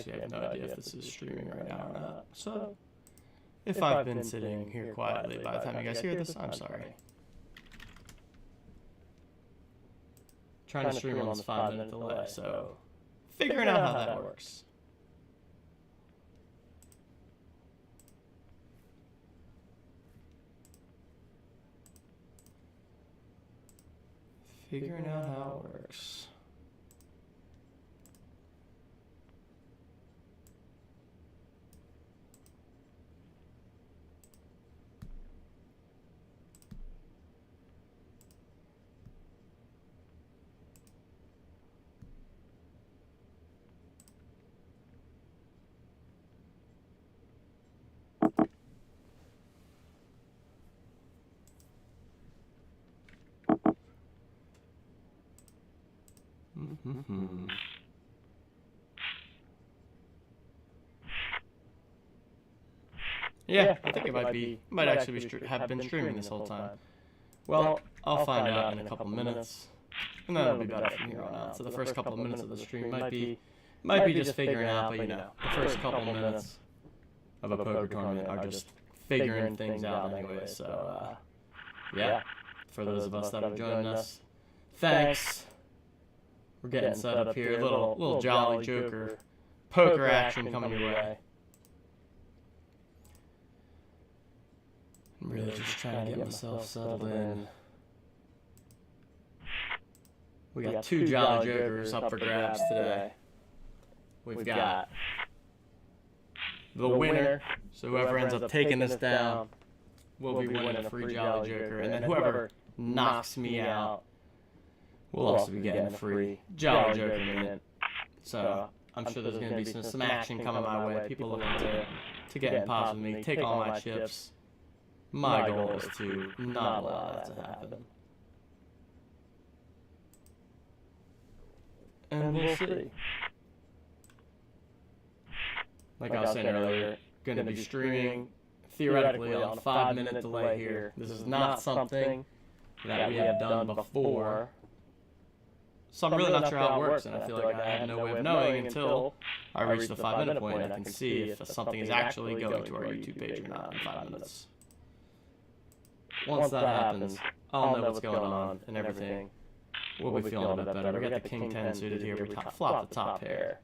actually have no idea if this is streaming right now or not. So, if I've been sitting here quietly by the time you guys hear this, I'm sorry. Trying to stream on this 5-minute delay, so figuring out how that works. Figuring out how it works. Yeah, I think it might actually have been streaming this whole time. Well, I'll find out in a couple minutes, and then it'll be better from here on out. So the first couple of minutes of the stream might be just figuring out, but you know, the first couple of minutes of a poker tournament are just figuring things out anyway. So yeah, for those of us that have joined us, thanks. We're getting set up here. A little Jolly Joker poker action coming your way. I'm really just trying to get myself settled in. We got 2 Jolly Jokers up for grabs today. We've got the winner, so whoever ends up taking this down will be winning a free Jolly Joker, and then whoever knocks me out will also be getting a free Jolly Joker mint. So I'm sure there's going to be some action coming my way. People looking to get in pots with me, take all my chips. My goal is to not allow that to happen. And we'll see. Like I was saying earlier, going to be streaming theoretically on a 5-minute delay here. This is not something that we have done before. So I'm really not sure how it works, and I feel like I have no way of knowing until I reach the 5-minute point and I can see if something is actually going to our YouTube page or not in 5 minutes. Once that happens, I'll know what's going on and everything. We'll be feeling a bit better. We got the King 10 suited here. We flop the top pair.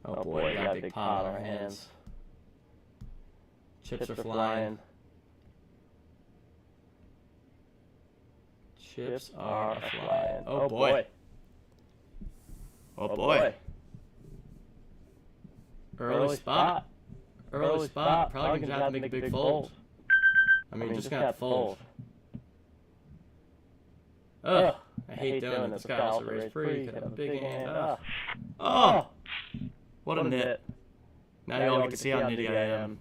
Oh boy, we got a big pot on our hands. Chips are flying. Chips are flying. Oh boy. Oh boy. Early spot. Early spot. Probably gonna have to make a big fold. I mean, just gonna have to fold. Ugh. I hate doing it. This guy also raised free. Could have a big hand. Oh! What a nit. Now you all get to see how nitty I am.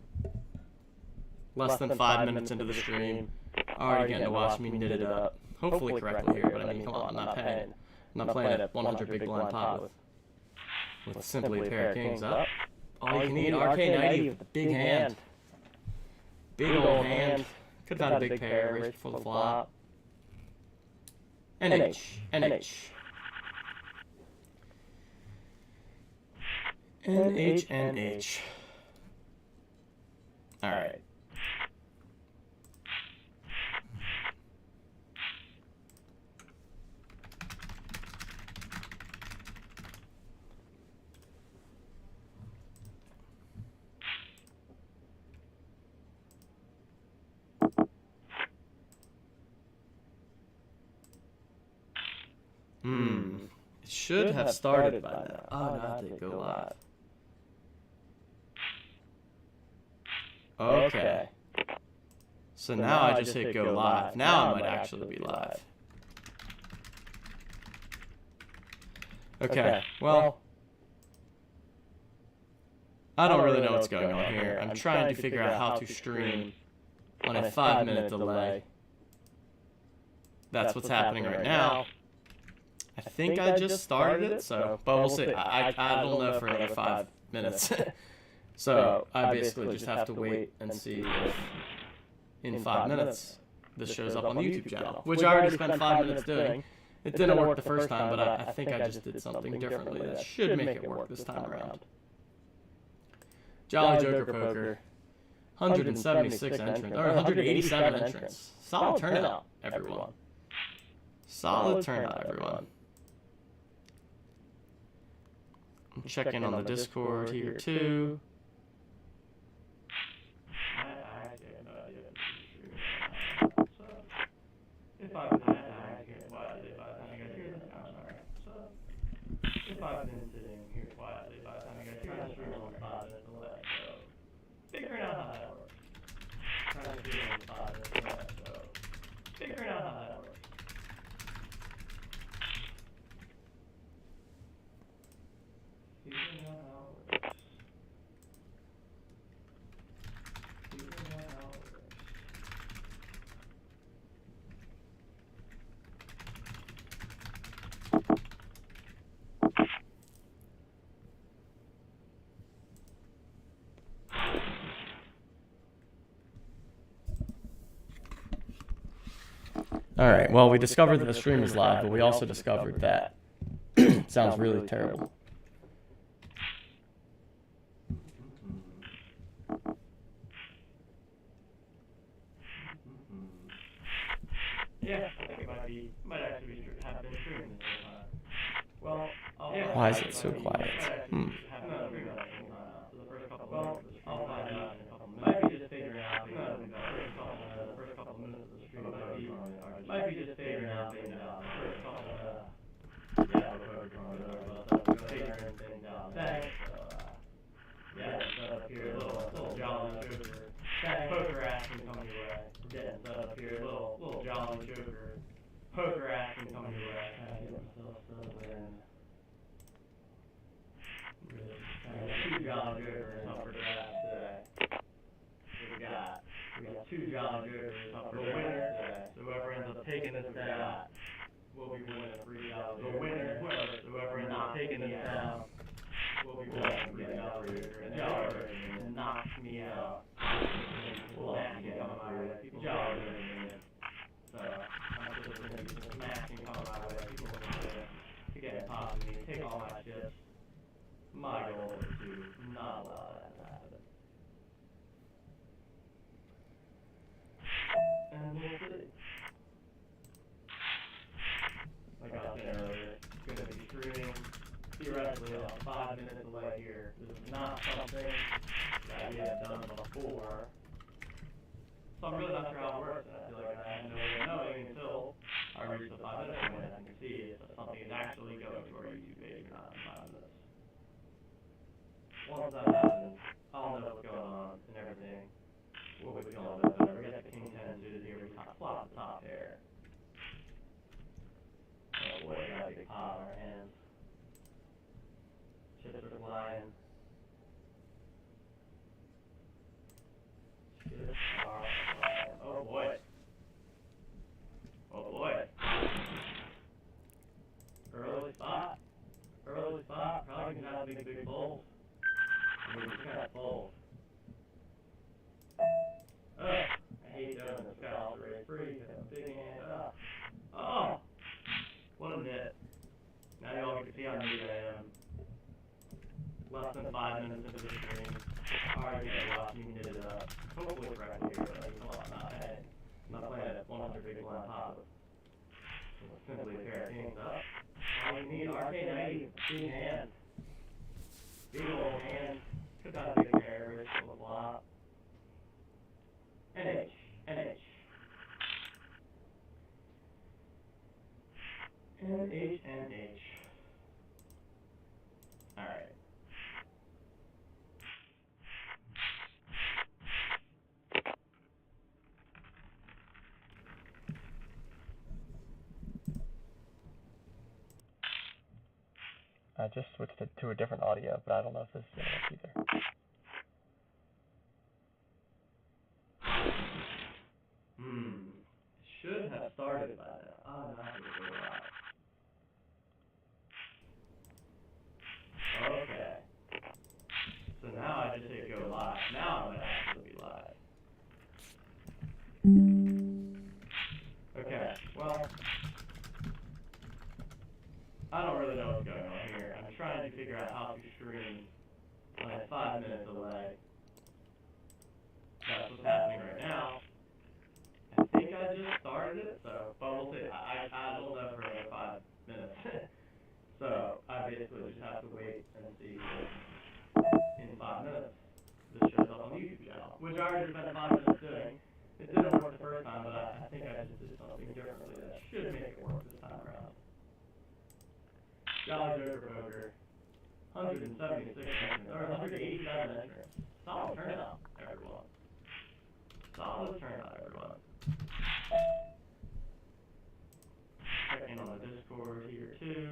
Less than 5 minutes into the stream. Already getting to watch me knit it up. Hopefully correctly here, but I mean, come on, I'm not playing a 100 big blind pot with simply a pair of kings up. All you can eat, RK90 with a big hand. Big old hand. Could have had a big pair, raised before the flop. NH. NH. NH, NH. Alright. It should have started by now. Oh, now they go live. Okay. So now I just hit go live. Now I might actually be live. Okay, well, I don't really know what's going on here. I'm trying to figure out how to stream on a 5-minute delay. That's what's happening right now. I think I just started it, so, but we'll see. I don't know for another 5 minutes. So I basically just have to wait and see if in 5 minutes this shows up on the YouTube channel, which I already spent 5 minutes doing. It didn't work the first time, but I think I just did something differently that should make it work this time around. Jolly Joker Poker. 176 entrants, or 187 entrants. Solid turnout, everyone. Solid turnout, everyone. Check in on the Discord here, too. If I've been sitting here quietly by the time I got here, I'm streaming on 5 minutes away, so figuring out how that works. Trying to stream on 5 minutes away, so figuring out how that works. Figuring out how it works. Figuring out how it works. All right, well, we discovered that the stream is live, but we also discovered that it sounds really terrible. Yeah, I think it might actually have been streaming this whole time. Well, why is it so quiet? I'll find out in a couple minutes. Might be just figuring out the first couple minutes of the stream might be just figuring out the first couple figuring things out. Thanks. Yeah, set up here, little Jolly Joker. Poker action coming your way. We're getting set up here, little Jolly Joker. Poker action coming your way. Get myself settled in. Two Jolly Jokers up for grabs today. We got 2 Jolly Jokers up for grabs today. So whoever ends up taking this down will be winning $3. The winner, whoever ends up taking this down will be winning $3. And Jolly Joker knocks me out. Smash can come my way. People Jolly Joker. So I'm just going to be some smash can come my way. People are going to get on top of me, take all my chips. My goal is to not allow that to happen. And we'll see. Like I was saying earlier, it's going to be streaming theoretically 5 minutes away here. This is not something that we have done before. So I'm really not sure how it works. I feel like I have no way of knowing until I reach the 5 minute point and I can see if something is actually going to our YouTube page or not in 5 minutes. Once that happens, I'll know what's going on and everything. We'll be feeling a bit better. We got the King 10 suited here. We flop the top pair. Oh boy, we got a big pot in our hands. Chips are flying. Chips are flying. Oh boy. Oh boy. Early spot. Early spot. Probably gonna have big bowls. We just got fold. I hate doing this. Got all the raise free. Got a big hand up. Oh! What a nit. Now you all can see how neat I am. Less than 5 minutes into the stream. Alright, yeah, watch me knit it up. Hopefully correctly here, but I'm not playing it 100 big blind top. Simply a pair of kings up. All you need, arcane 90, big hand. Big old hand. Took out a big pair, rich full of flop. NH. NH. NH. NH. Alright. I just switched it to a different audio, but I don't know if this is going to work either. Should have started by now. Oh, no, I have to go live. Okay. So now I just hit go live. Now I'm going to actually be live. Okay, well, figure out how to stream on a 5-minute delay. That's what's happening right now. I think I just started it, so, but we'll see. I don't know for another 5 minutes. So I basically just have to wait and see if in 5 minutes this shows up on the YouTube channel, which I already spent 5 minutes doing. It didn't work the first time, but I think I just did something differently that should make it work this time around. Jolly Joker Poker, 176 entrants, or 187 entrants. Solid turnout, everyone. Solid turnout, everyone. Checking on the Discord here too.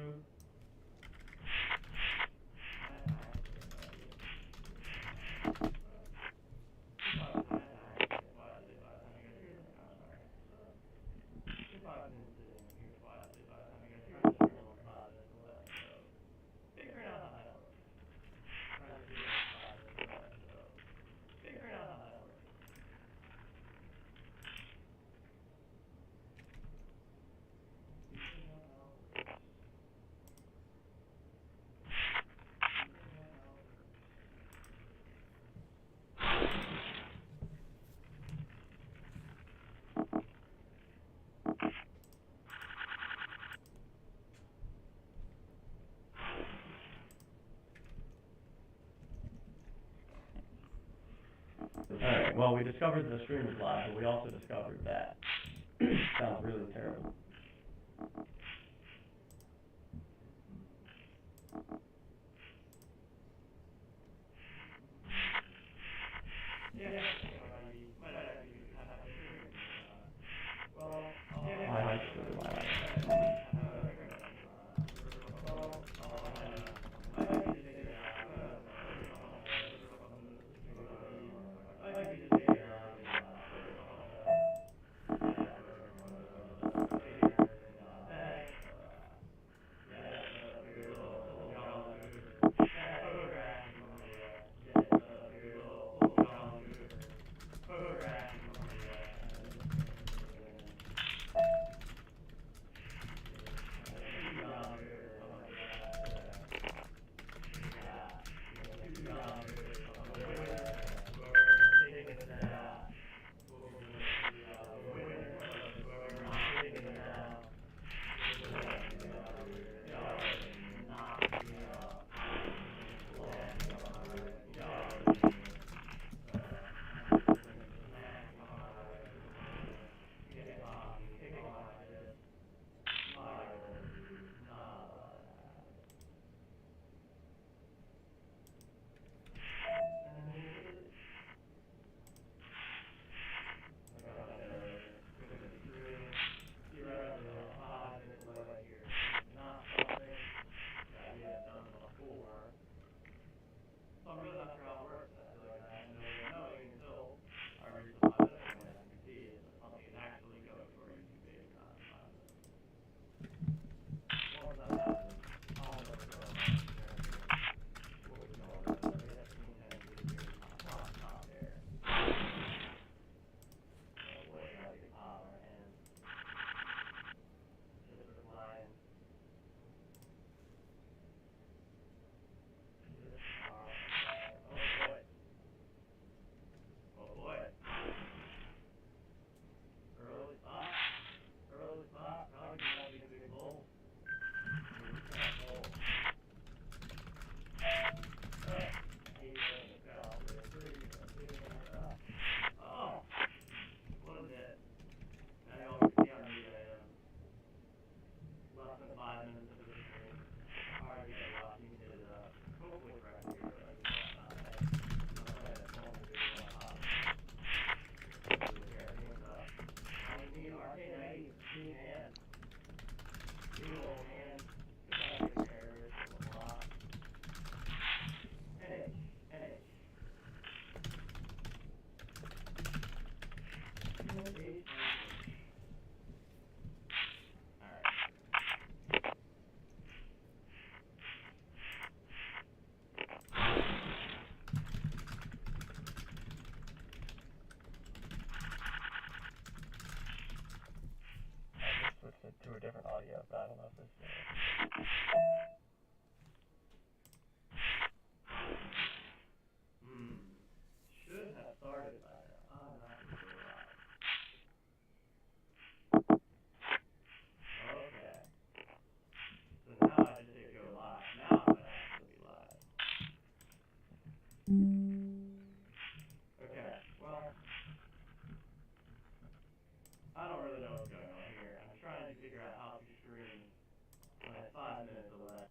Alright, well, we discovered the stream is live, but we also discovered that. Sounds really terrible. Yeah. I like it. 5-minute delay.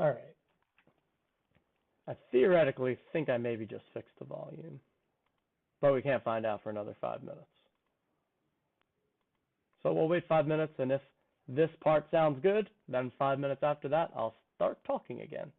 Alright. I theoretically think I maybe just fixed the volume, but we can't find out for another 5 minutes. So we'll wait 5 minutes, and if this part sounds good, then 5 minutes after that, I'll start talking again.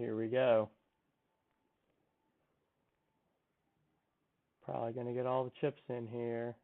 Here we go. Probably going to get all the chips in here.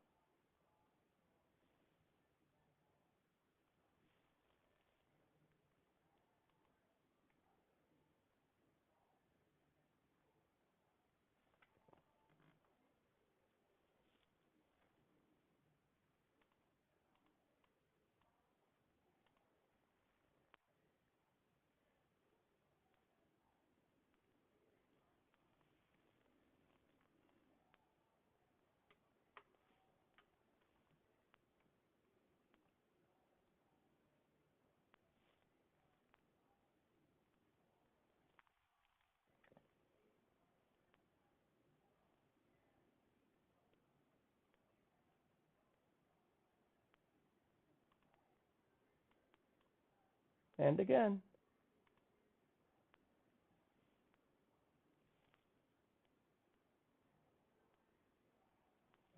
And again.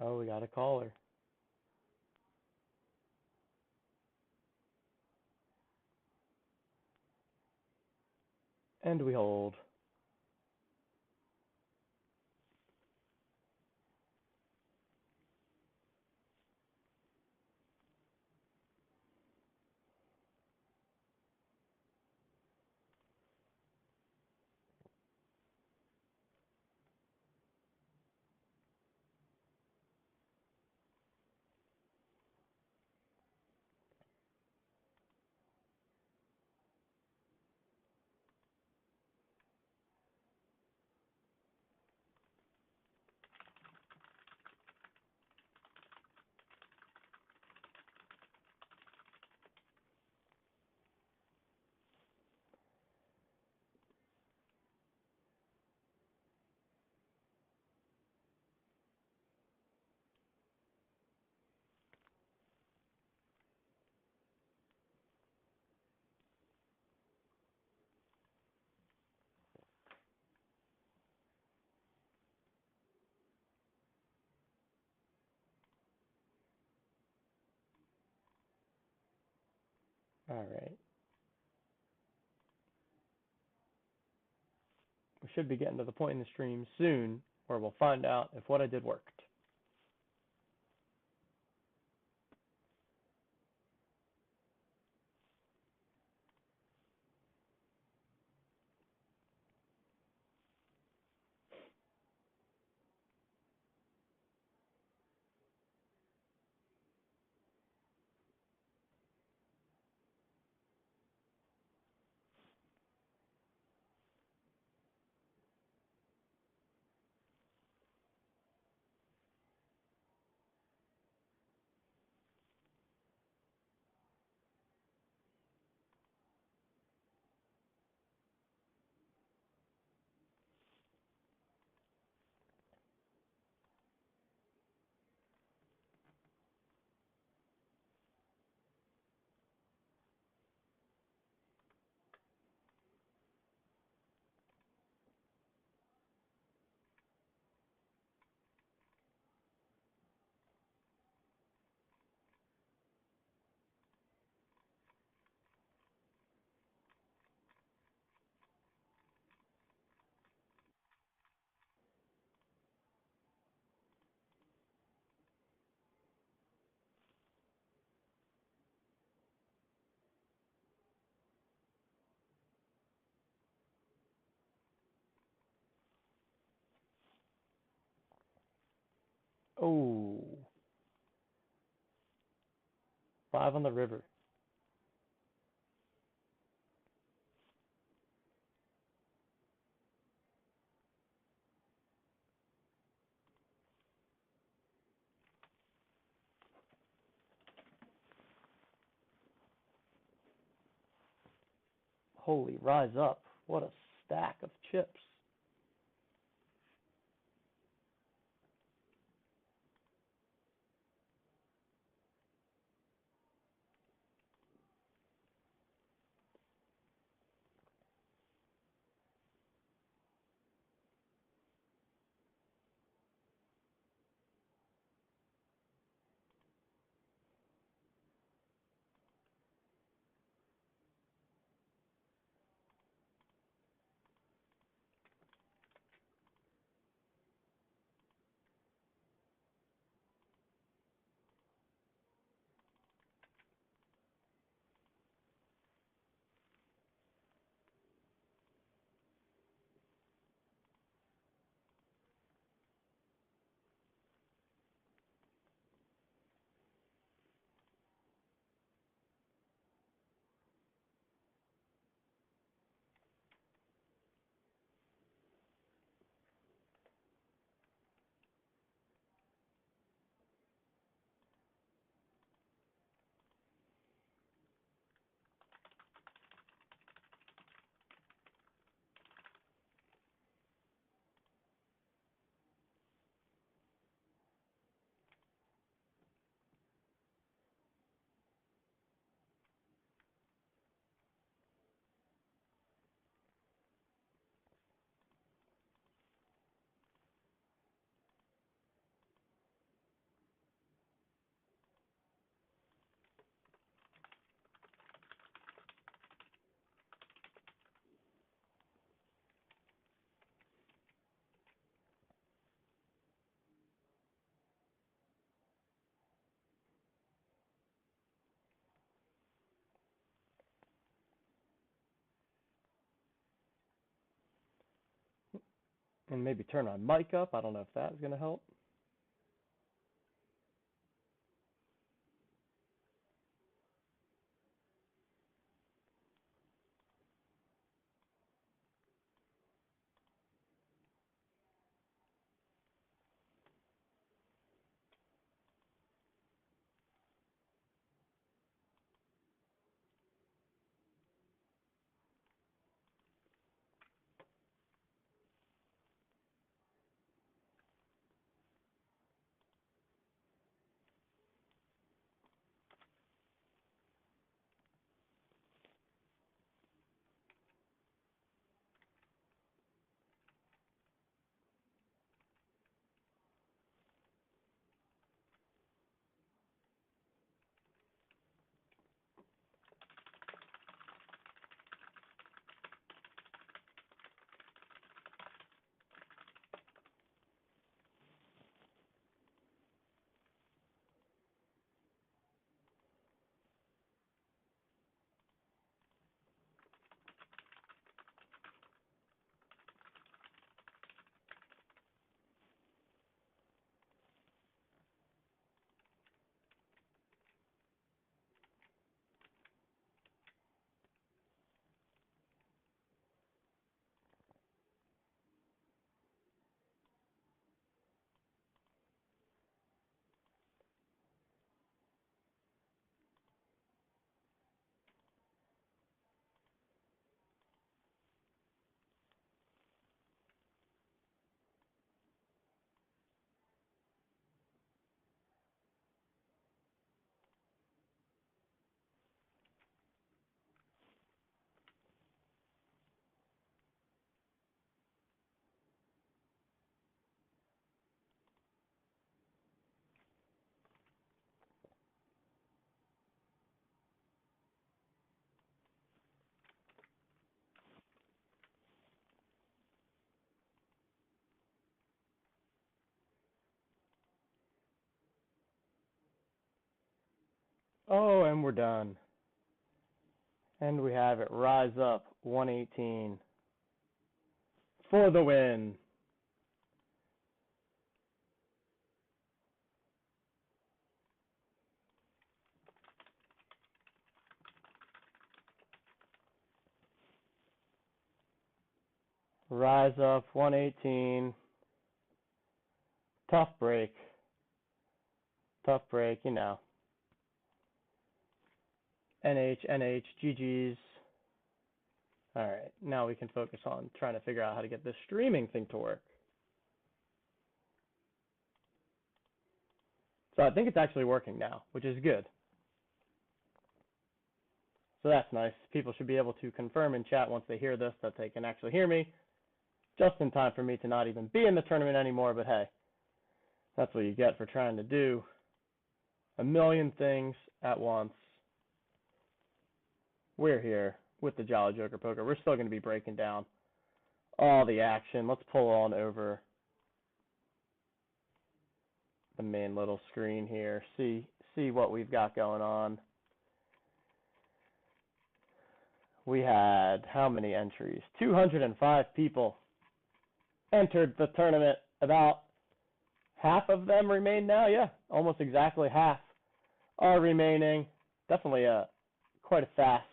Oh, we got a caller. And we hold. All right. We should be getting to the point in the stream soon where we'll find out if what I did worked. Oh, 5 on the river. Holy, rise up. What a stack of chips. And maybe turn my mic up. I don't know if that's going to help. Oh, and we're done. And we have it Rise Up 118 for the win. Rise Up 118. Tough break. Tough break, you know. NH, GG's. Alright, now we can focus on trying to figure out how to get this streaming thing to work. So I think it's actually working now, which is good. So that's nice. People should be able to confirm in chat once they hear this that they can actually hear me, just in time for me to not even be in the tournament anymore, but hey, that's what you get for trying to do a million things at once. We're here with the Jolly Joker Poker. We're still going to be breaking down all the action. Let's pull on over the main little screen here. See what we've got going on. We had how many entries? 205 people entered the tournament. About half of them remain now. Yeah, almost exactly half are remaining. Definitely quite a fast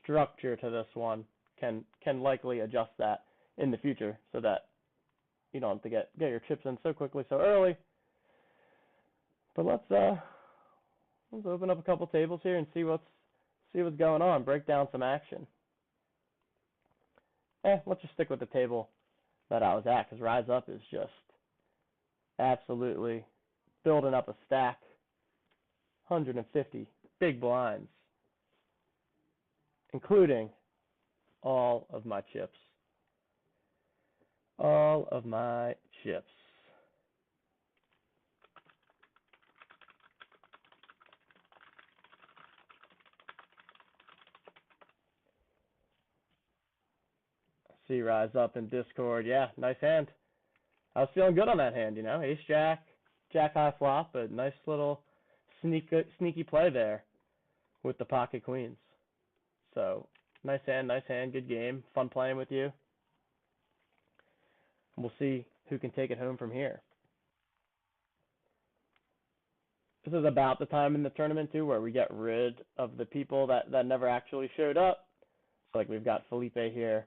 structure to this one. Can likely adjust that in the future so that you don't have to get your chips in so quickly so early. But let's open up a couple tables here and see what's going on. Break down some action. Let's just stick with the table that I was at, because Rise Up is just absolutely building up a stack. 150 big blinds, including all of my chips. All of my chips. See Rise Up in Discord. Yeah, nice hand. I was feeling good on that hand, you know. Ace Jack, Jack high flop, but nice little sneaky play there with the pocket queens. So nice hand, good game. Fun playing with you. we'll see who can take it home from here. This is about the time in the tournament too where we get rid of the people that never actually showed up. So like we've got Felipe here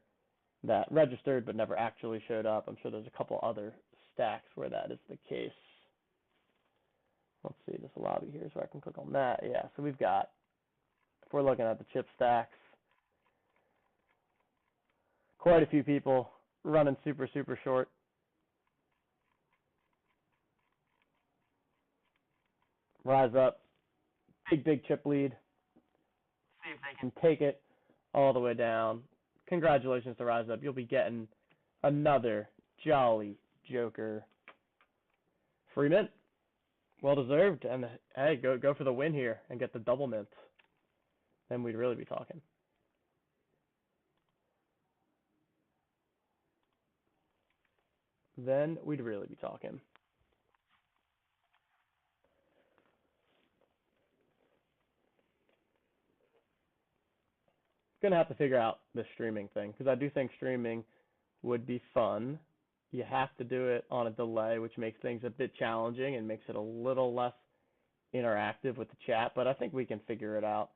that registered but never actually showed up. I'm sure there's a couple other stacks where that is the case. Let's see, this lobby here, so I can click on that. Yeah, so we've got, if we're looking at the chip stacks, quite a few people running super, super short. Rise Up, big chip lead. See if they can take it all the way down. Congratulations to Rise Up. You'll be getting another Jolly Joker free mint. Well deserved. And hey, go for the win here and get the double mint. Then we'd really be talking. Then we'd really be talking. Gonna have to figure out the streaming thing because I do think streaming would be fun. You have to do it on a delay, which makes things a bit challenging and makes it a little less interactive with the chat, but I think we can figure it out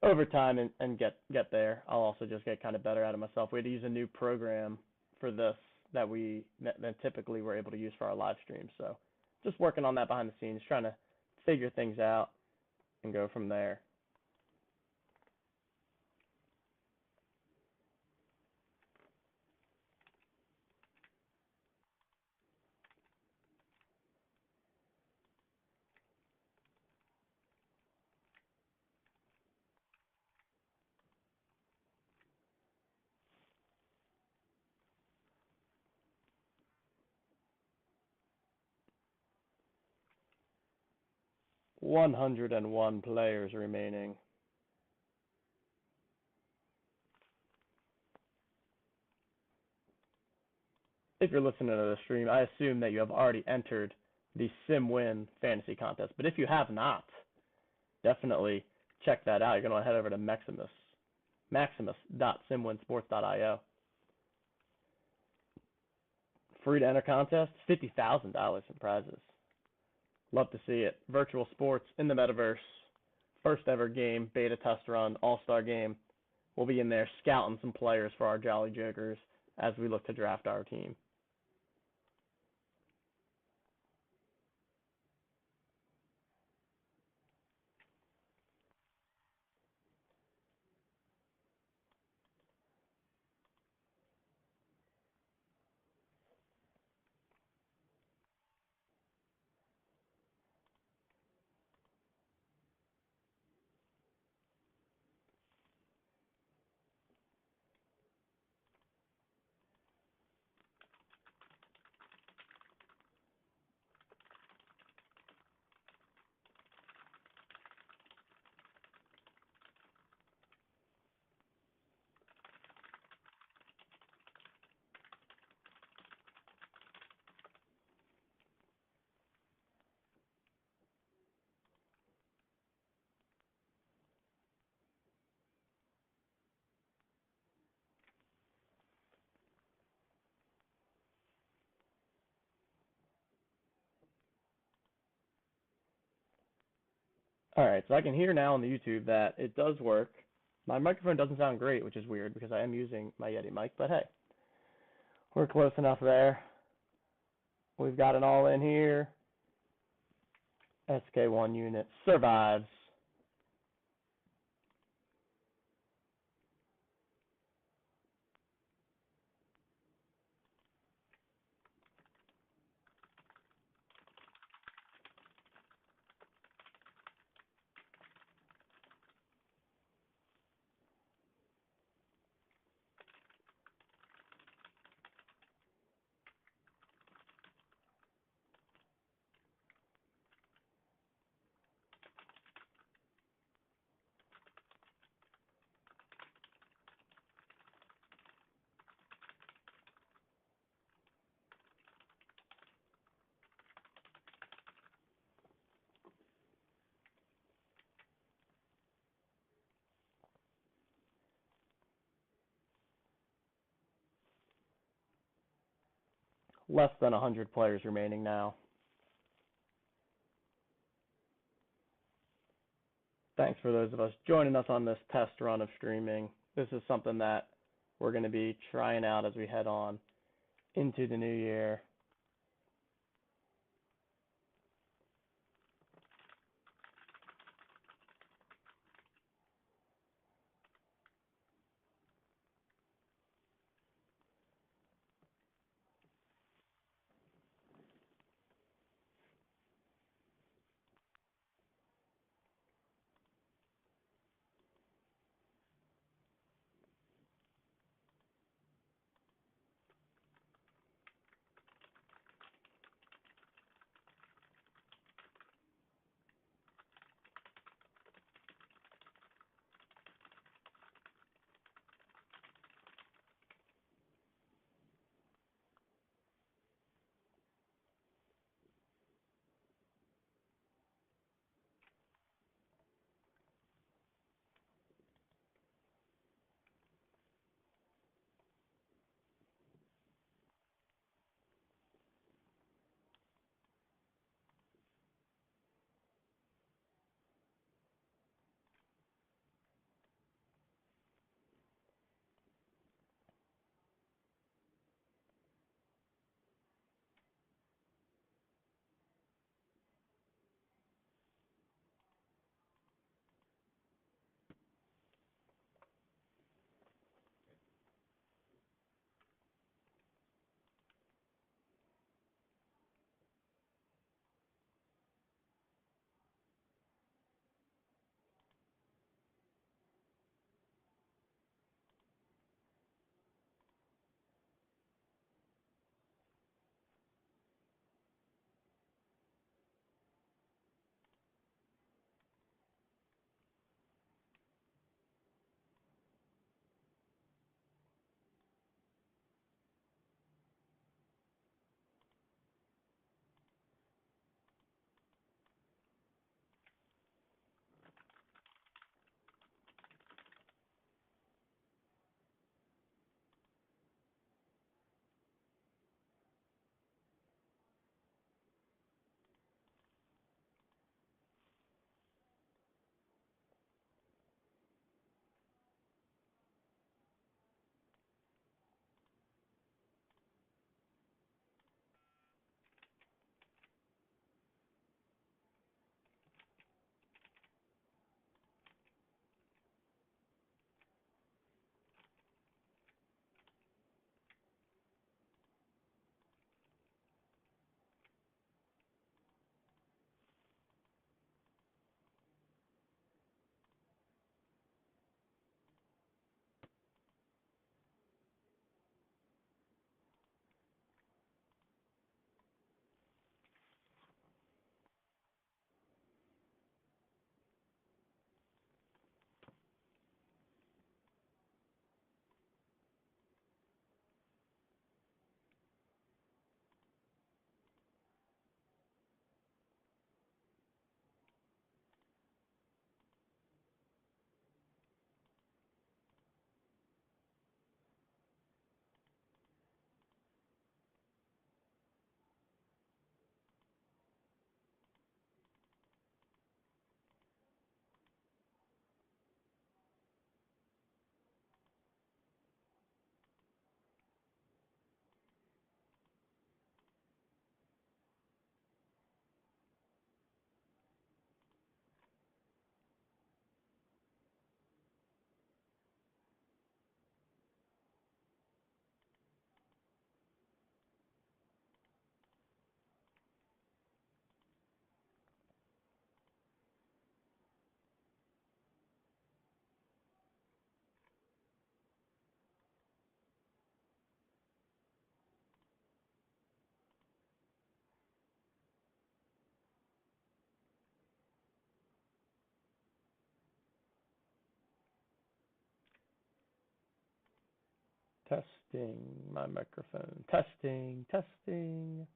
over time and get there. I'll also just get kind of better at it myself. We had to use a new program for this than typically we're able to use for our live streams. So just working on that behind the scenes, trying to figure things out and go from there. "101 players remaining." If you're listening to the stream, I assume that you have already entered the SimWin fantasy contest. But if you have not, definitely check that out. You're going to head over to maximus.simwinsports.io. Free to enter contest, $50,000 in prizes. Love to see it. Virtual sports in the metaverse. First ever game, beta test run, all-star game. We'll be in there scouting some players for our Jolly Jokers as we look to draft our team. All right, so I can hear now on the YouTube that it does work. My microphone doesn't sound great, which is weird because I am using my Yeti mic, but hey, we're close enough there. We've got it all in here. SK1 unit survives. less than 100 players remaining now. Thanks for those of us joining us on this test run of streaming. This is something that we're going to be trying out as we head on into the new year. Testing my microphone. Testing, testing.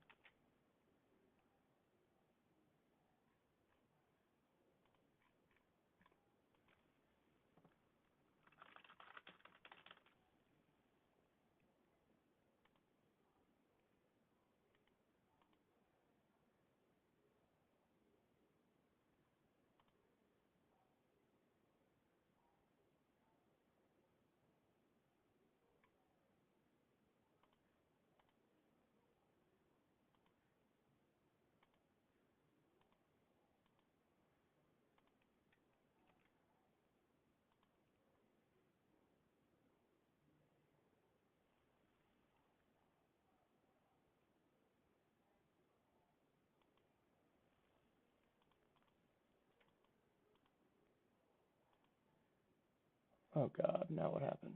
Oh God, now what happened?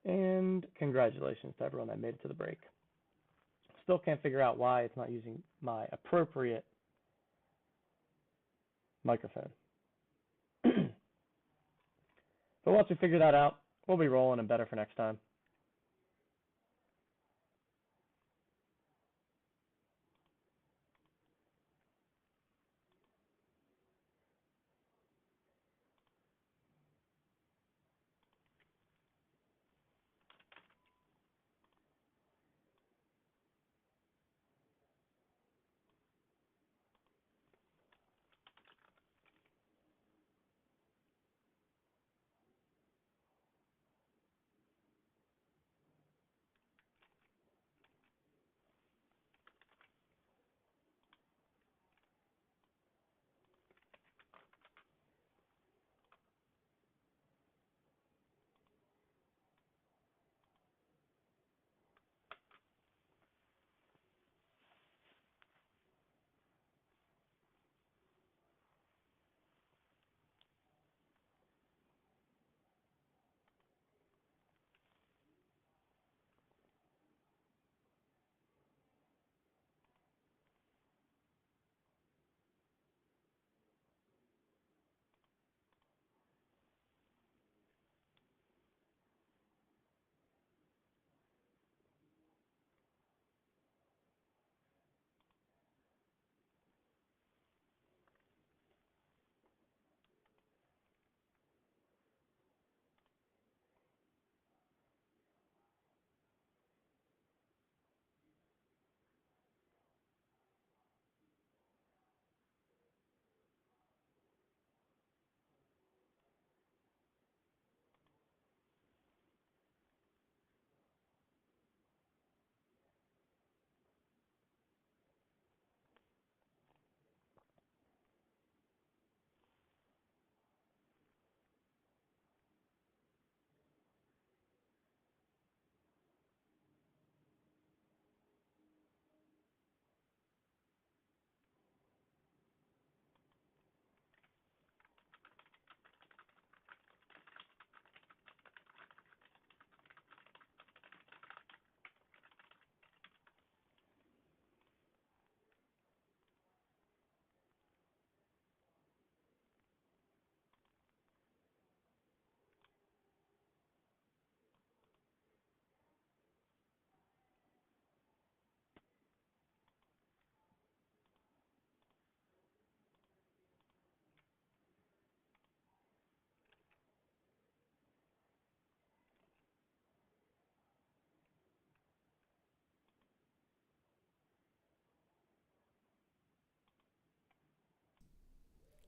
And congratulations to everyone that made it to the break. Still can't figure out why it's not using my appropriate microphone. But once we figure that out, we'll be rolling and better for next time.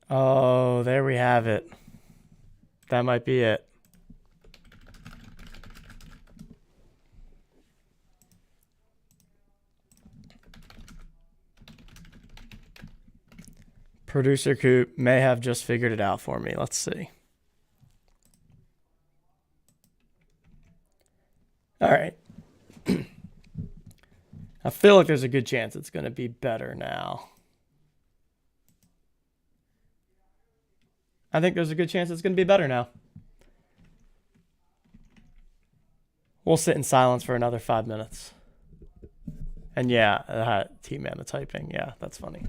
Oh, there we have it. That might be it. Producer Coop may have just figured it out for me. Let's see. All right. I feel like there's a good chance it's going to be better now. I think there's a good chance it's going to be better now. We'll sit in silence for another 5 minutes. And yeah, T-Man, the typing. Yeah, that's funny.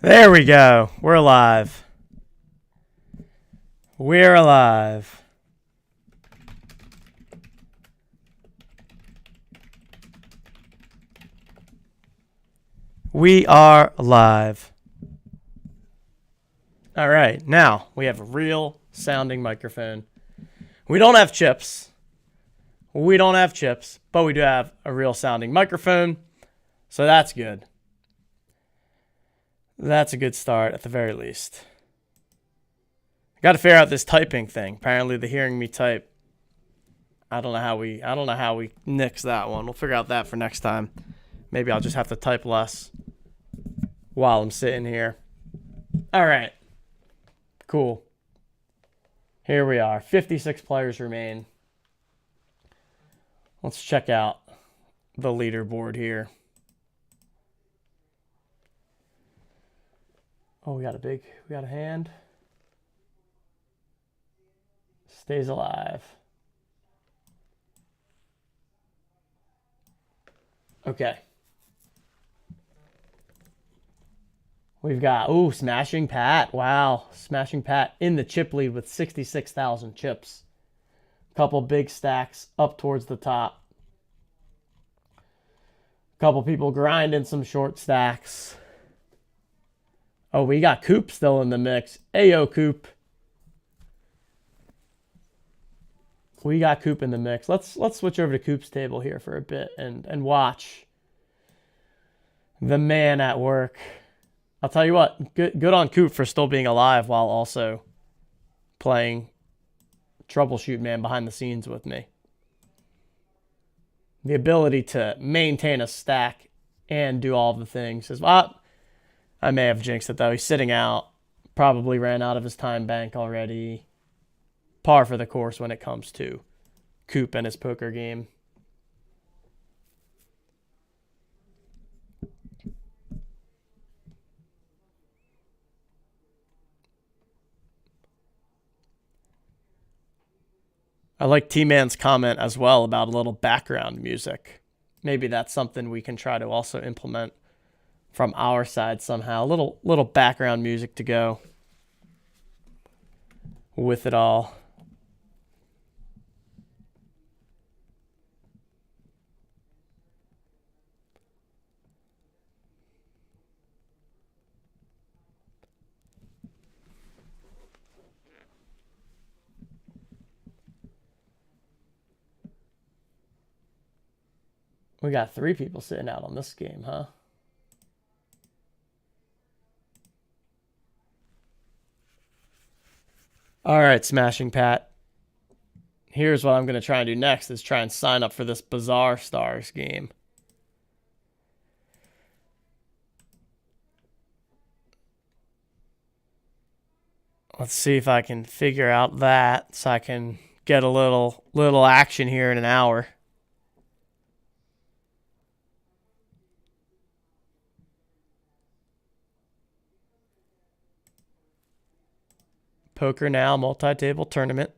There we go. We're alive. We're alive. We are alive. All right, now we have a real sounding microphone. We don't have chips. But we do have a real sounding microphone, so that's good. That's a good start at the very least. Got to figure out this typing thing. Apparently, the hearing me type. I don't know how we nix that one. We'll figure out that for next time. Maybe I'll just have to type less while I'm sitting here. All right. Cool. Here we are. 56 players remain. Let's check out the leaderboard here. Oh, we got a hand. Stays alive. Okay. We've got, Smashing Pat. Wow. Smashing Pat in the chip lead with 66,000 chips. Couple big stacks up towards the top. Couple people grinding some short stacks. Oh, we got Coop still in the mix. Ayo, Coop. We got Coop in the mix. Let's switch over to Coop's table here for a bit and watch the man at work. I'll tell you what, good on Coop for still being alive while also playing troubleshoot man behind the scenes with me. The ability to maintain a stack and do all the things. I may have jinxed it though. He's sitting out. Probably ran out of his time bank already. Par for the course when it comes to Coop and his poker game. I like T-Man's comment as well about a little background music. Maybe that's something we can try to also implement from our side somehow. A little background music to go with it all. We got 3 people sitting out on this game, huh? All right, Smashing Pat. Here's what I'm going to try and do next is try and sign up for this Bazaar Stars game. Let's see if I can figure out that so I can get a little action here in an hour. Poker Now multi-table tournament.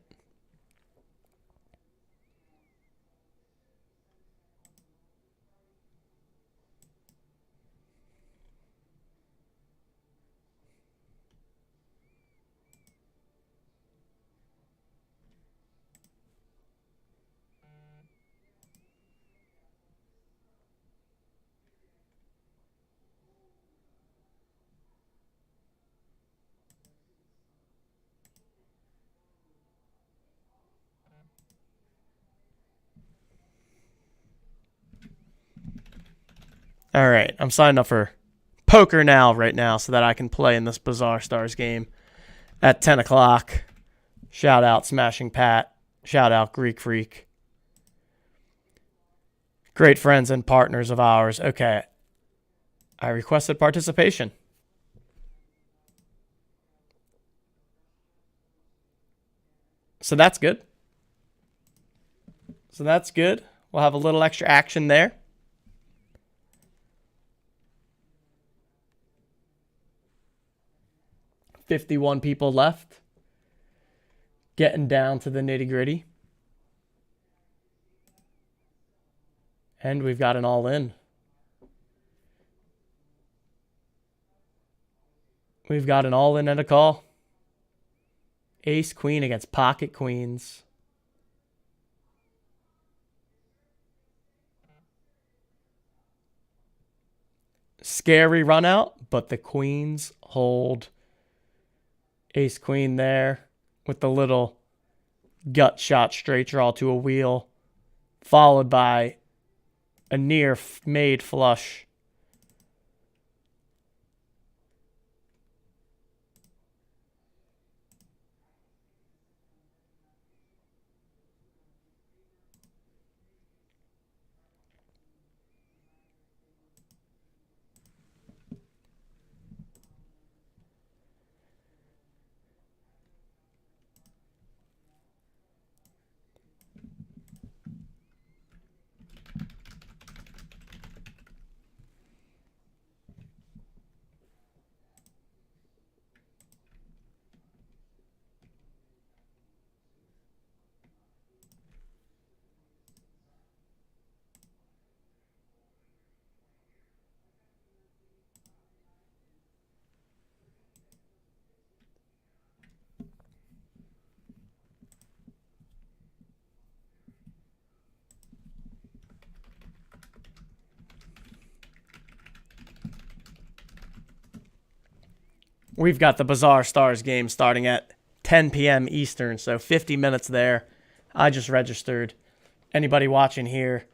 All right, I'm signing up for Poker Now right now so that I can play in this Bazaar Stars game at 10 o'clock. Shout out Smashing Pat. Shout out Greek Freak. Great friends and partners of ours. Okay, I requested participation. So that's good. We'll have a little extra action there. $51 people left. Getting down to the nitty-gritty. And we've got an all-in. We've got an all-in and a call. Ace queen against pocket queens. Scary run out, but the queens hold. Ace queen there with the little gut shot straight draw to a wheel, followed by a near made flush. We've got the Bizarre Stars game starting at 10 p.m. Eastern, so 50 minutes there. I just registered. Anybody watching here,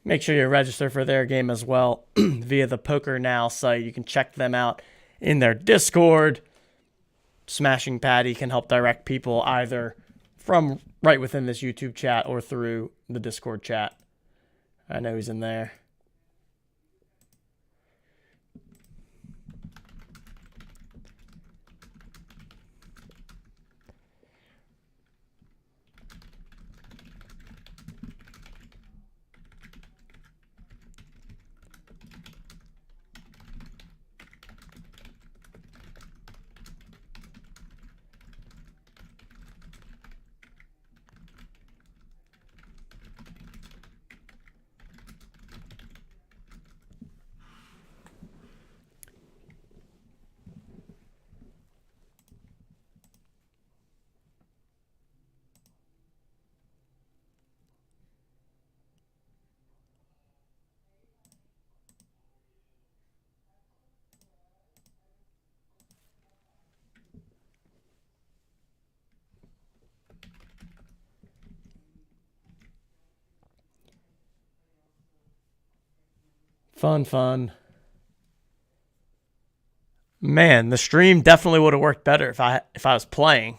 make sure you register for their game as well via the Poker Now site. You can check them out in their Discord. Smashing Patty can help direct people either from right within this YouTube chat or through the Discord chat. I know he's in there. Fun. Man, the stream definitely would have worked better if I was playing.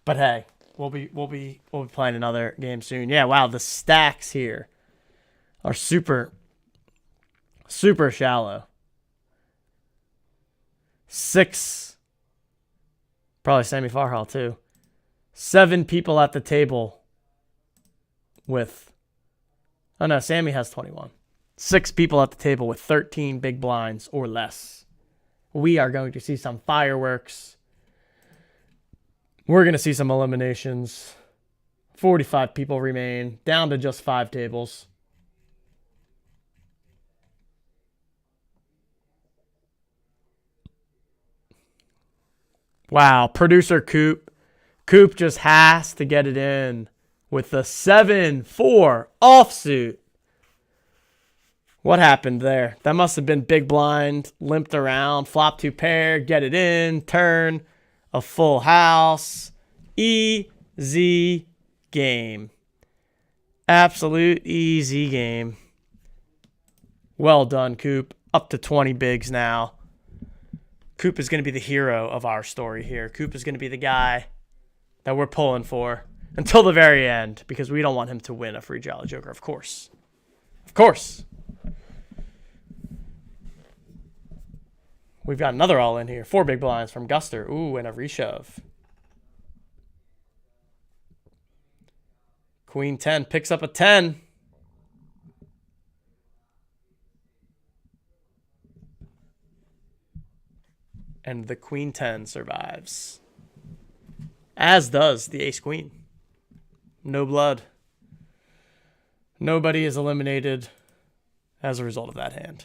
But hey, we'll be playing another game soon. Yeah, wow, the stacks here are super shallow. 6, probably Sammy Farhall too. 7 people at the table with, oh no, Sammy has 21. 6 people at the table with 13 big blinds or less. We are going to see some fireworks. We're going to see some eliminations. 45 people remain, down to just 5 tables. Wow, producer Coop. Coop just has to get it in with the 7-4 offsuit. What happened there? That must have been big blind, limped around, flop 2 pair, get it in, turn, a full house. Easy game. Absolute easy game. Well done, Coop. Up to 20 bigs now. Coop is going to be the hero of our story here. Coop is going to be the guy that we're pulling for until the very end because we don't want him to win a free Jolly Joker, of course. Of course. We've got another all in here. 4 big blinds from Guster. Ooh, and a reshove. Queen 10 picks up a 10. And the Queen 10 survives. As does the Ace Queen. No blood. Nobody is eliminated as a result of that hand.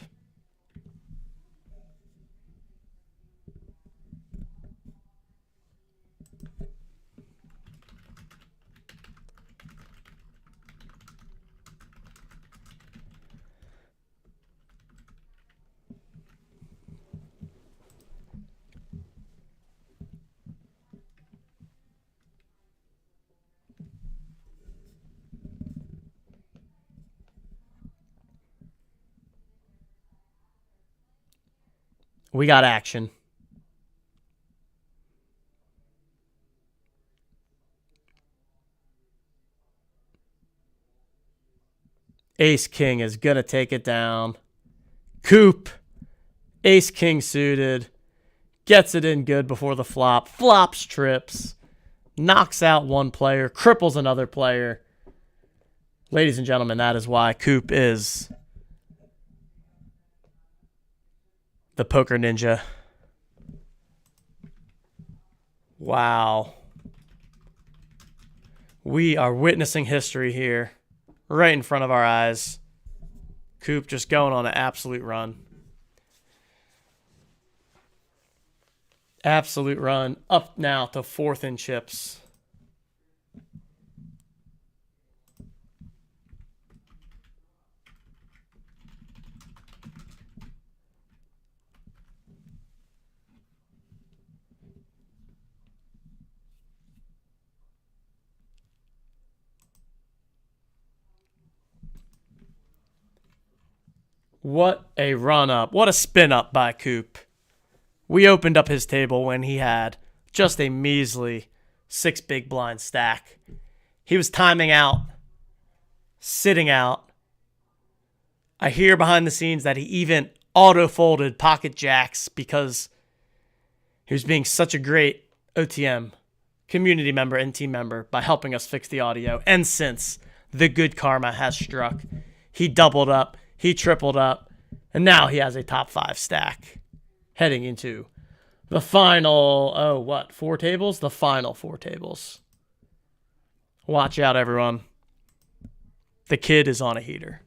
We got action. Ace King is going to take it down. Coop. Ace King suited. Gets it in good before the flop. Flops trips. Knocks out one player. Cripples another player. Ladies and gentlemen, that is why Coop is the poker ninja. Wow. We are witnessing history here. Right in front of our eyes. Coop just going on an absolute run. Absolute run. Up now to 4th in chips. What a run up. What a spin up by Coop. We opened up his table when he had just a measly 6 big blind stack. He was timing out, sitting out. I hear behind the scenes that he even auto-folded pocket jacks because he was being such a great OTM community member and team member by helping us fix the audio. And since the good karma has struck, he doubled up, he tripled up, and now he has a top 5 stack heading into the final, 4 tables? The final 4 tables. Watch out, everyone. The kid is on a heater.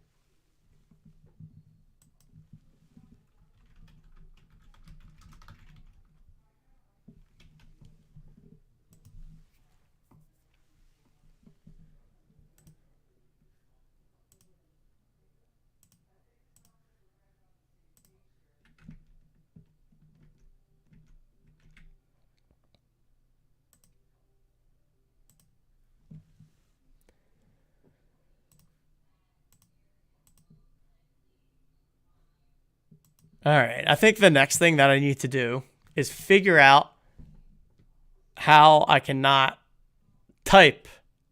All right. I think the next thing that I need to do is figure out how I cannot type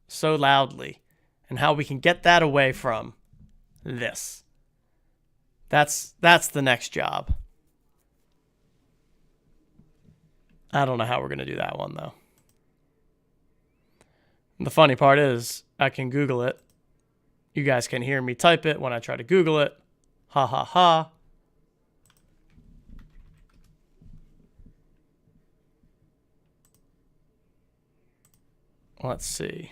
so loudly and how we can get that away from this. That's the next job. I don't know how we're going to do that one, though. And the funny part is I can Google it. You guys can hear me type it when I try to Google it. Ha ha ha. Let's see.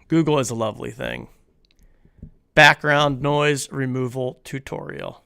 Google is a lovely thing. Background noise removal tutorial.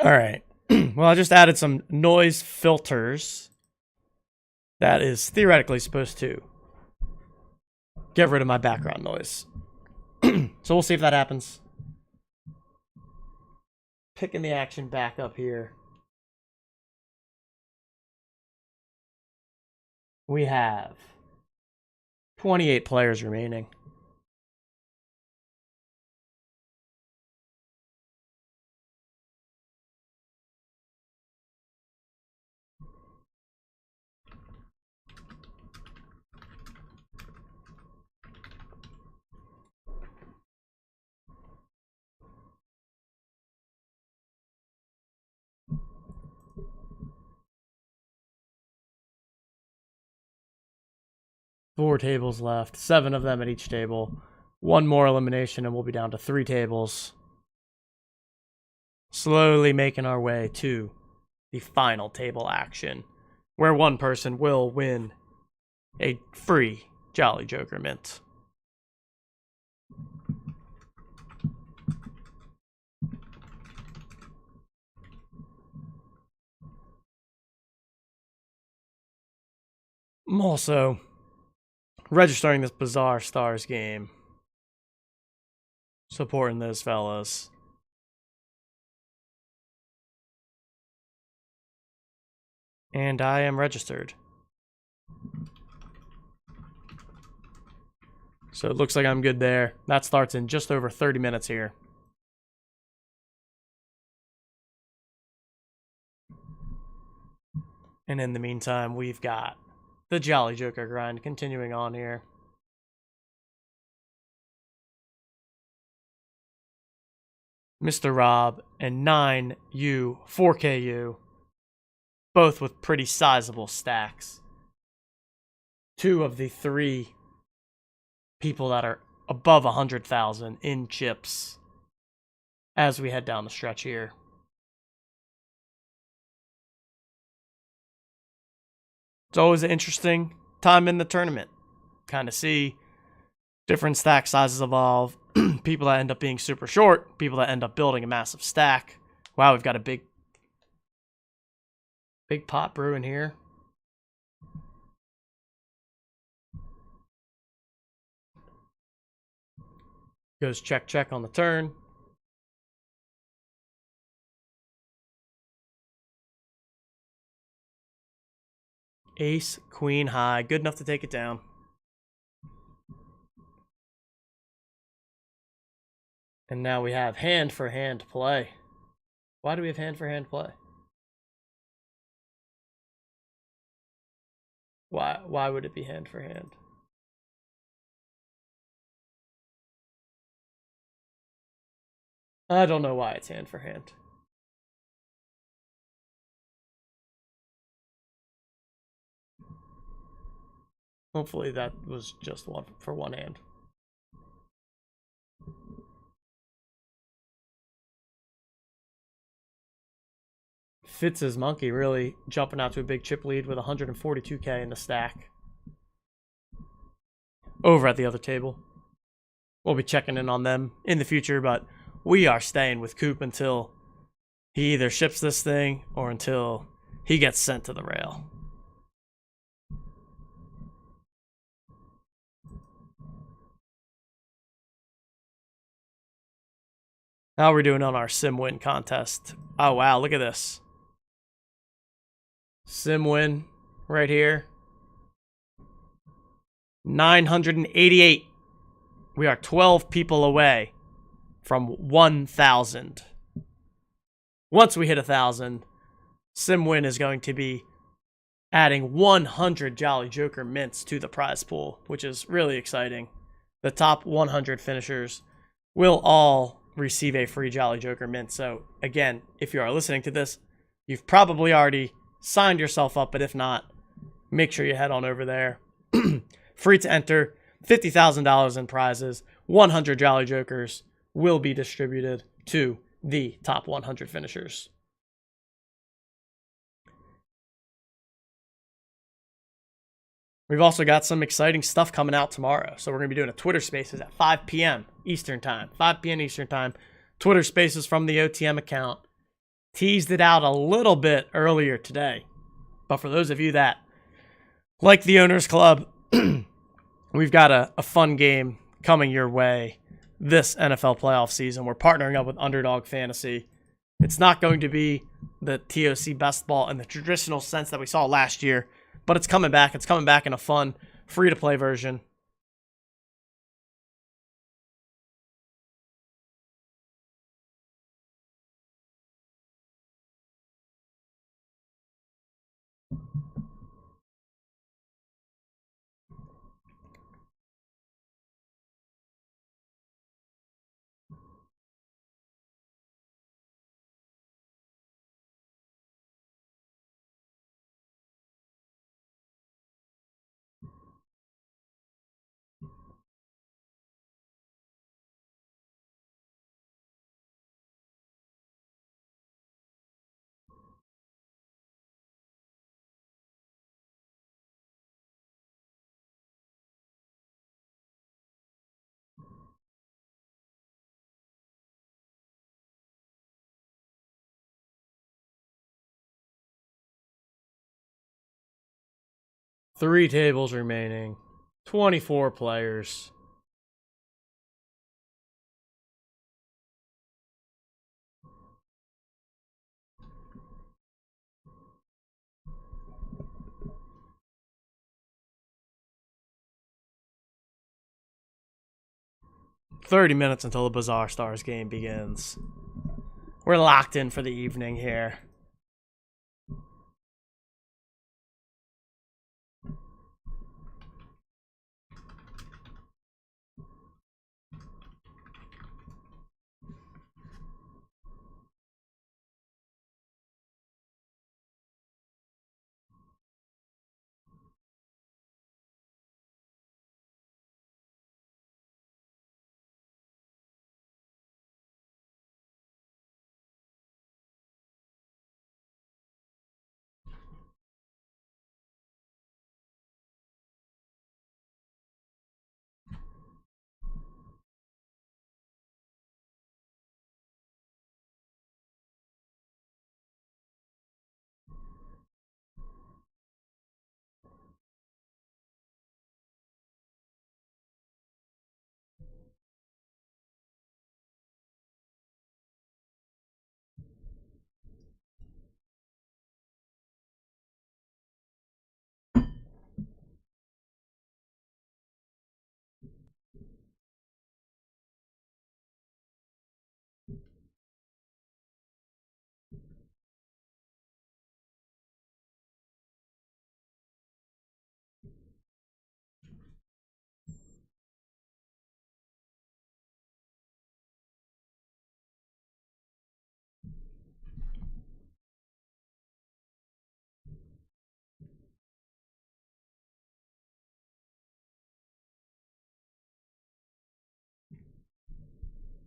All right. Well, I just added some noise filters that is theoretically supposed to get rid of my background noise. So we'll see if that happens. Picking the action back up here. We have 28 players remaining. Four tables left, 7 of them at each table. One more elimination and we'll be down to 3 tables. Slowly making our way to the final table action, where one person will win a free Jolly Joker mint. I'm also registering this Bizarre Stars game. Supporting those fellas. And I am registered. So it looks like I'm good there. That starts in just over 30 minutes here. And in the meantime, we've got the Jolly Joker grind continuing on here. Mr. Rob and 9U, 4KU, both with pretty sizable stacks. 2 of the 3 people that are above 100,000 in chips as we head down the stretch here. It's always an interesting time in the tournament. Kind of see different stack sizes evolve. People that end up being super short. People that end up building a massive stack. Wow, we've got a big pot brewing here. Goes check, check on the turn. Ace, queen, high. Good enough to take it down. And now we have hand for hand play. Why do we have hand for hand play? Why would it be hand for hand? I don't know why it's hand for hand. Hopefully that was just one for one hand. Fitz's monkey really jumping out to a big chip lead with 142k in the stack. Over at the other table. We'll be checking in on them in the future, but we are staying with Coop until he either ships this thing or until he gets sent to the rail. How are we doing on our sim win contest? Oh, wow, look at this. Sim win right here. 988. We are 12 people away from 1,000. Once we hit 1,000, SimWin is going to be adding 100 Jolly Joker mints to the prize pool, which is really exciting. The top 100 finishers will all receive a free Jolly Joker mint. So again, if you are listening to this, you've probably already signed yourself up, but if not, make sure you head on over there. Free to enter, $50,000 in prizes, 100 Jolly Jokers will be distributed to the top 100 finishers. We've also got some exciting stuff coming out tomorrow. So we're going to be doing a Twitter Spaces at 5 p.m. Eastern Time. 5 p.m. Eastern Time. Twitter Spaces from the OTM account. teased it out a little bit earlier today. But for those of you that like the Owners Club, we've got a fun game coming your way this NFL playoff season. We're partnering up with Underdog Fantasy. It's not going to be the TOC best ball in the traditional sense that we saw last year, but it's coming back. It's coming back in a fun, free-to-play version. Three tables remaining. 24 players. $30 until the Bizarre Stars game begins. We're locked in for the evening here.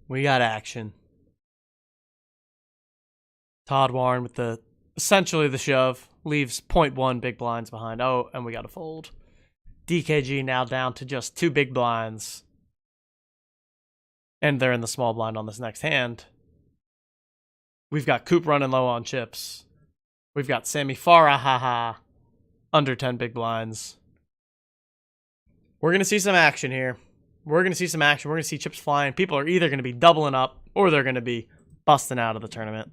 We got action. Todd Warren with essentially the shove. Leaves 0.1 big blinds behind. Oh, and we got to fold. DKG now down to just 2 big blinds. And they're in the small blind on this next hand. We've got Coop running low on chips. We've got Sammy Farah, under 10 big blinds. We're going to see some action here. We're going to see chips flying. People are either going to be doubling up or they're going to be busting out of the tournament.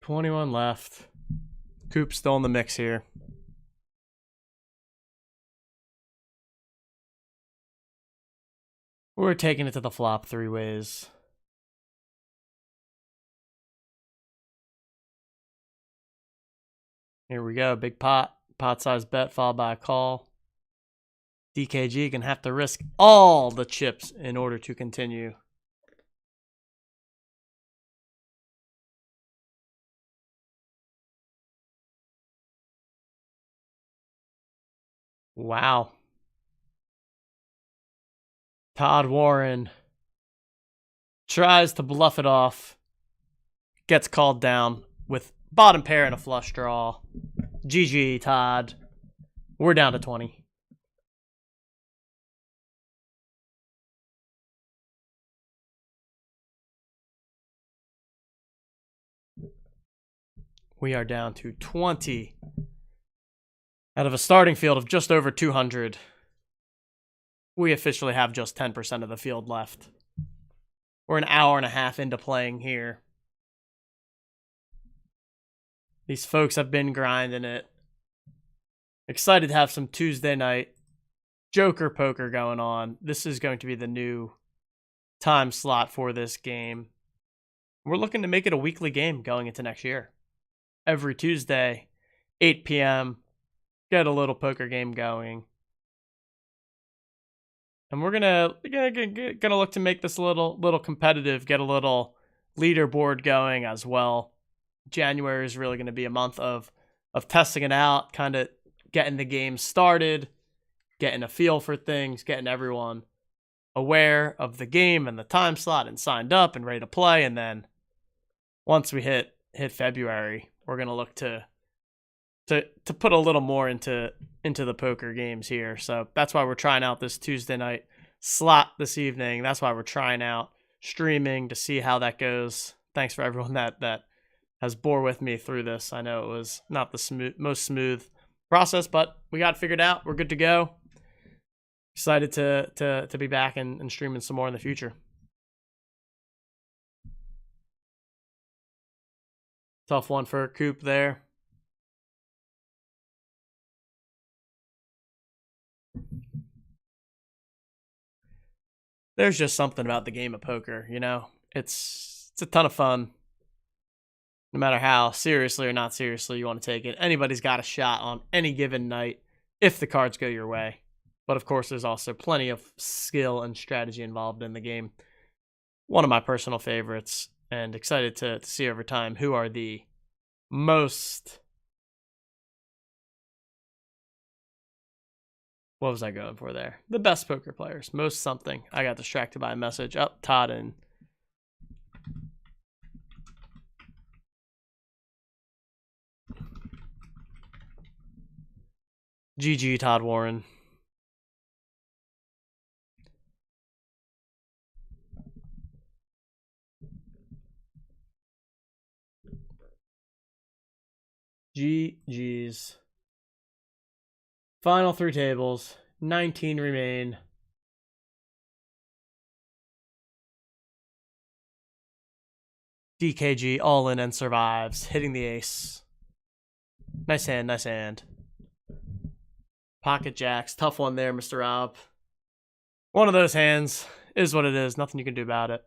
21 left. Coop's still in the mix here. We're taking it to the flop 3 ways. Here we go. Big pot. Pot size bet followed by a call. DKG can have to risk all the chips in order to continue. Wow. Todd Warren tries to bluff it off. Gets called down with bottom pair and a flush draw. GG, Todd. We're down to 20. We are down to 20 out of a starting field of just over 200. We officially have just 10% of the field left. We're an hour and a half into playing here. These folks have been grinding it. Excited to have some Tuesday night Joker poker going on. This is going to be the new time slot for this game. We're looking to make it a weekly game going into next year. Every Tuesday, 8 p.m., get a little poker game going. And we're gonna look to make this a little competitive, get a little leaderboard going as well. January is really going to be a month of testing it out, kind of getting the game started, getting a feel for things, getting everyone aware of the game and the time slot and signed up and ready to play. And then once we hit February, we're going to look to put a little more into the poker games here. So that's why we're trying out this Tuesday night slot this evening. That's why we're trying out streaming to see how that goes. Thanks for everyone that has bore with me through this. I know it was not the most smooth process, but we got it figured out. We're good to go. Excited to be back and streaming some more in the future. Tough one for Coop there. There's just something about the game of poker, you know? It's a ton of fun. No matter how seriously or not seriously you want to take it. Anybody's got a shot on any given night if the cards go your way. But of course, there's also plenty of skill and strategy involved in the game. One of my personal favorites, and excited to see over time who are the most... What was I going for there? The best poker players. Most something. I got distracted by a message. Oh, Todd and... GG, Todd Warren. GG's. Final 3 tables. 19 remain. DKG all in and survives, hitting the ace. Nice hand, nice hand. Pocket jacks, tough one there, Mr. Rob. One of those hands is what it is. Nothing you can do about it.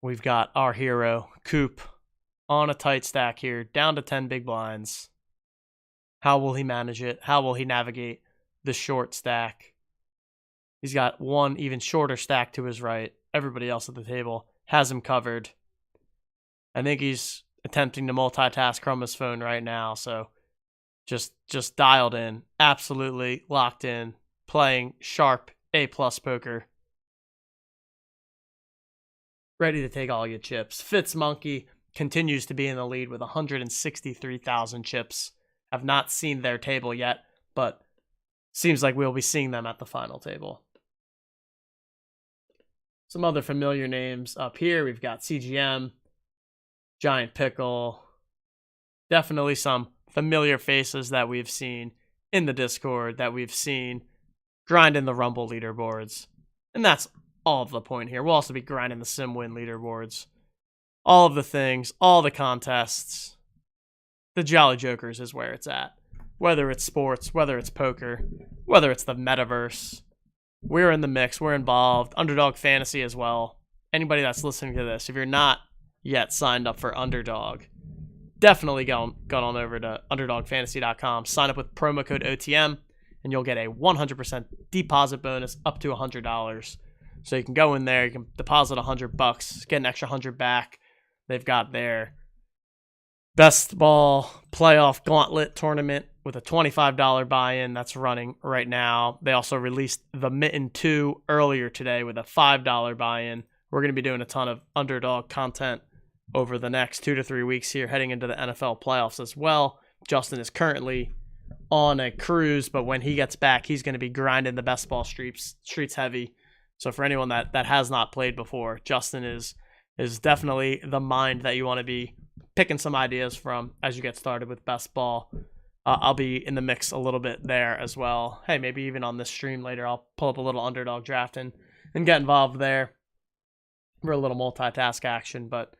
We've got our hero, Coop, on a tight stack here, down to 10 big blinds. How will he manage it? How will he navigate the short stack? He's got one even shorter stack to his right. Everybody else at the table has him covered. I think he's attempting to multitask from his phone right now, so just dialed in, absolutely locked in, playing sharp A+ poker. Ready to take all your chips. FitzMonkey continues to be in the lead with 163,000 chips. Have not seen their table yet, but seems like we'll be seeing them at the final table. Some other familiar names up here. We've got CGM, Giant Pickle. Definitely some familiar faces that we've seen in the Discord, that we've seen grinding the Rumble leaderboards. And that's all of the point here. We'll also be grinding the SimWin leaderboards. All of the things, all the contests. The Jolly Jokers is where it's at. Whether it's sports, whether it's poker, whether it's the metaverse. We're in the mix. We're involved. Underdog Fantasy as well. Anybody that's listening to this, if you're not yet signed up for Underdog, definitely go on over to underdogfantasy.com. Sign up with promo code OTM, and you'll get a 100% deposit bonus up to $100. So you can go in there, you can deposit $100, get an extra 100 back. They've got their best ball playoff gauntlet tournament with a $25 buy-in that's running right now. They also released the Mitten 2 earlier today with a $5 buy-in. We're going to be doing a ton of Underdog content over the next 2 to 3 weeks here, heading into the NFL playoffs as well. Justin is currently on a cruise, but when he gets back, he's going to be grinding the best ball streets heavy. So for anyone that has not played before, Justin is definitely the mind that you want to be picking some ideas from as you get started with best ball. I'll be in the mix a little bit there as well. Hey, maybe even on this stream later, I'll pull up a little Underdog draft and get involved there for a little multitask action. But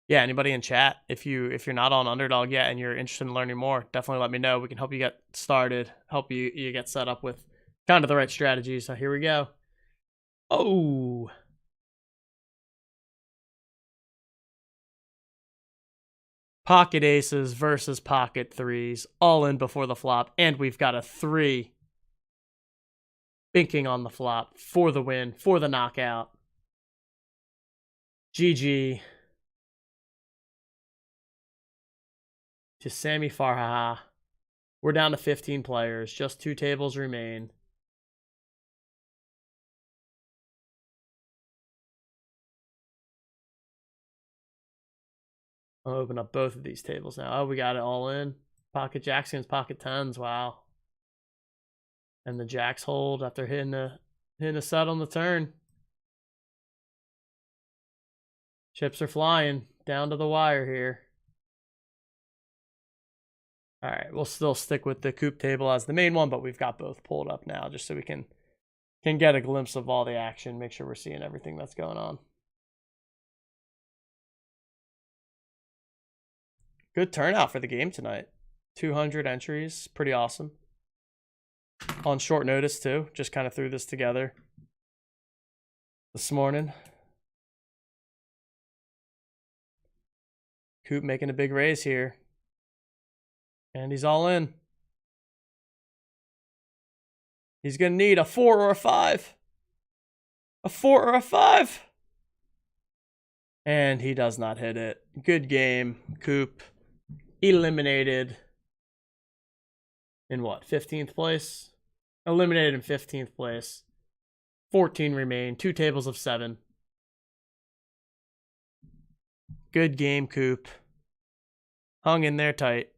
yeah, anybody in chat, if you're not on Underdog yet and you're interested in learning more, definitely let me know. We can help you get started, help you get set up with kind of the right strategy. So here we go. Oh. Pocket aces versus pocket threes, all in before the flop, and we've got a 3 binking on the flop for the win, for the knockout. GG to Sammy Farha. We're down to 15 players, just 2 tables remain. I'll open up both of these tables now. Oh, we got it all in. Pocket jacks against pocket tens. Wow. And the jacks hold after hitting a set on the turn. Chips are flying down to the wire here. All right, we'll still stick with the coupe table as the main one, but we've got both pulled up now just so we can get a glimpse of all the action, make sure we're seeing everything that's going on. Good turnout for the game tonight. 200 entries, pretty awesome. On short notice too, just kind of threw this together this morning. Coupe making a big raise here. And he's all in. He's going to need a 4 or a 5. A 4 or a 5. And he does not hit it. Good game, Coupe. Eliminated in what, 15th place? Eliminated in 15th place. 14 remain, 2 tables of 7. Good game, Coupe. Hung in there tight.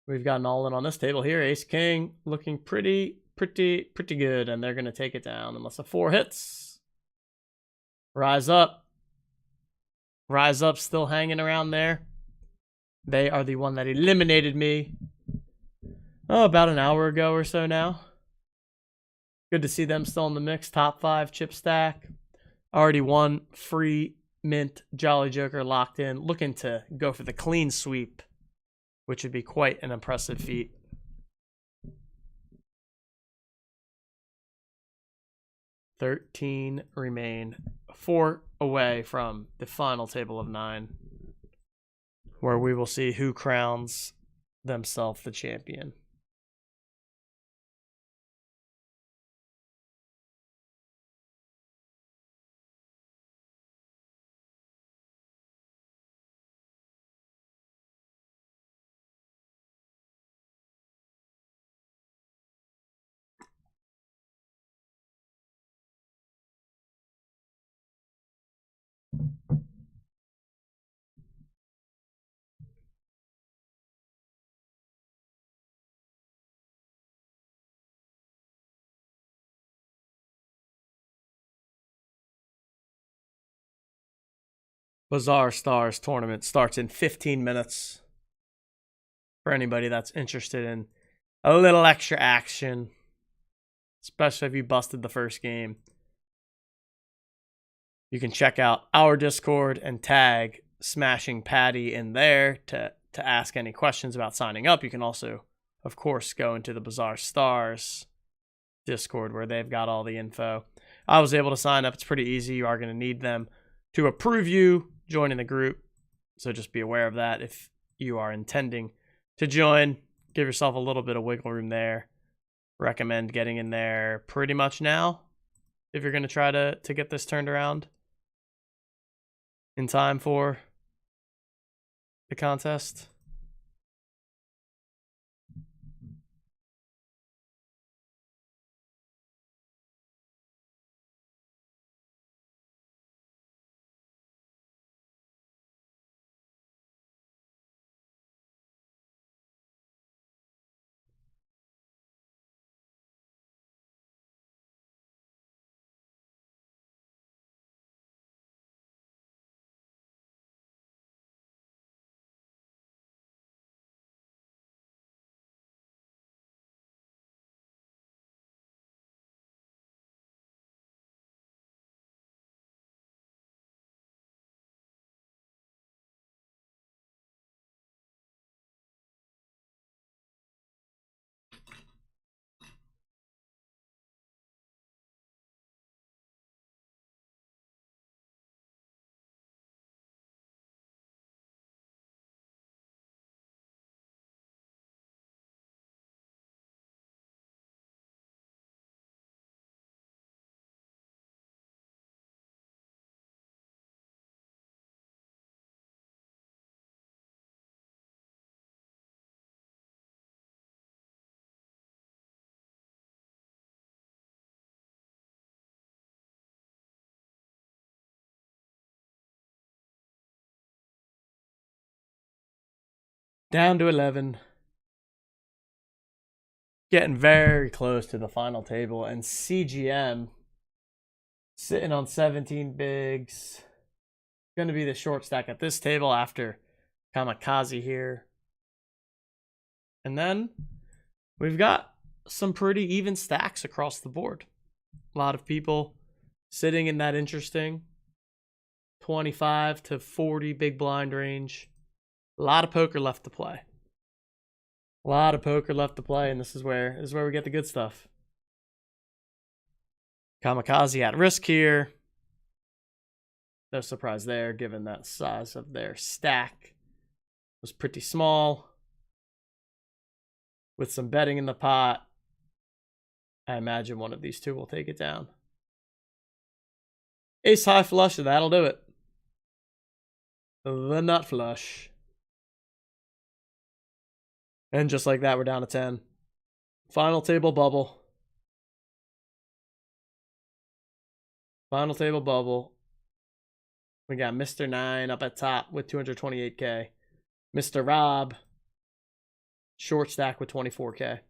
We've gotten all in on this table here. Ace King looking pretty good, and they're going to take it down unless a 4 hits. Rise Up. Rise Up still hanging around there. They are the one that eliminated me about an hour ago or so now. Good to see them still in the mix. Top 5 chip stack. Already 1 free mint Jolly Joker locked in. Looking to go for the clean sweep, which would be quite an impressive feat. $13 remain. 4 away from the final table of 9, where we will see who crowns themselves the champion. Bazaar Stars tournament starts in 15 minutes. For anybody that's interested in a little extra action, especially if you busted the first game, you can check out our Discord and tag Smashing Patty in there to ask any questions about signing up. You can also, of course, go into the Bazaar Stars Discord where they've got all the info. I was able to sign up. It's pretty easy. You are going to need them to approve you joining the group. So just be aware of that if you are intending to join. Give yourself a little bit of wiggle room there. Recommend getting in there pretty much now if you're going to try to get this turned around in time for the contest. Down to 11. Getting very close to the final table. And CGM sitting on 17 bigs. Going to be the short stack at this table after Kamikaze here. And then we've got some pretty even stacks across the board. A lot of people sitting in that interesting 25 to 40 big blind range. A lot of poker left to play. A lot of poker left to play, and this is where we get the good stuff. Kamikaze at risk here. No surprise there, given that size of their stack was pretty small. With some betting in the pot, I imagine one of these two will take it down. Ace high flush, that'll do it. The nut flush. And just like that, we're down to 10. Final table bubble. Final table bubble. We got Mr. 9 up at top with 228K. Mr. Rob, short stack with 24K.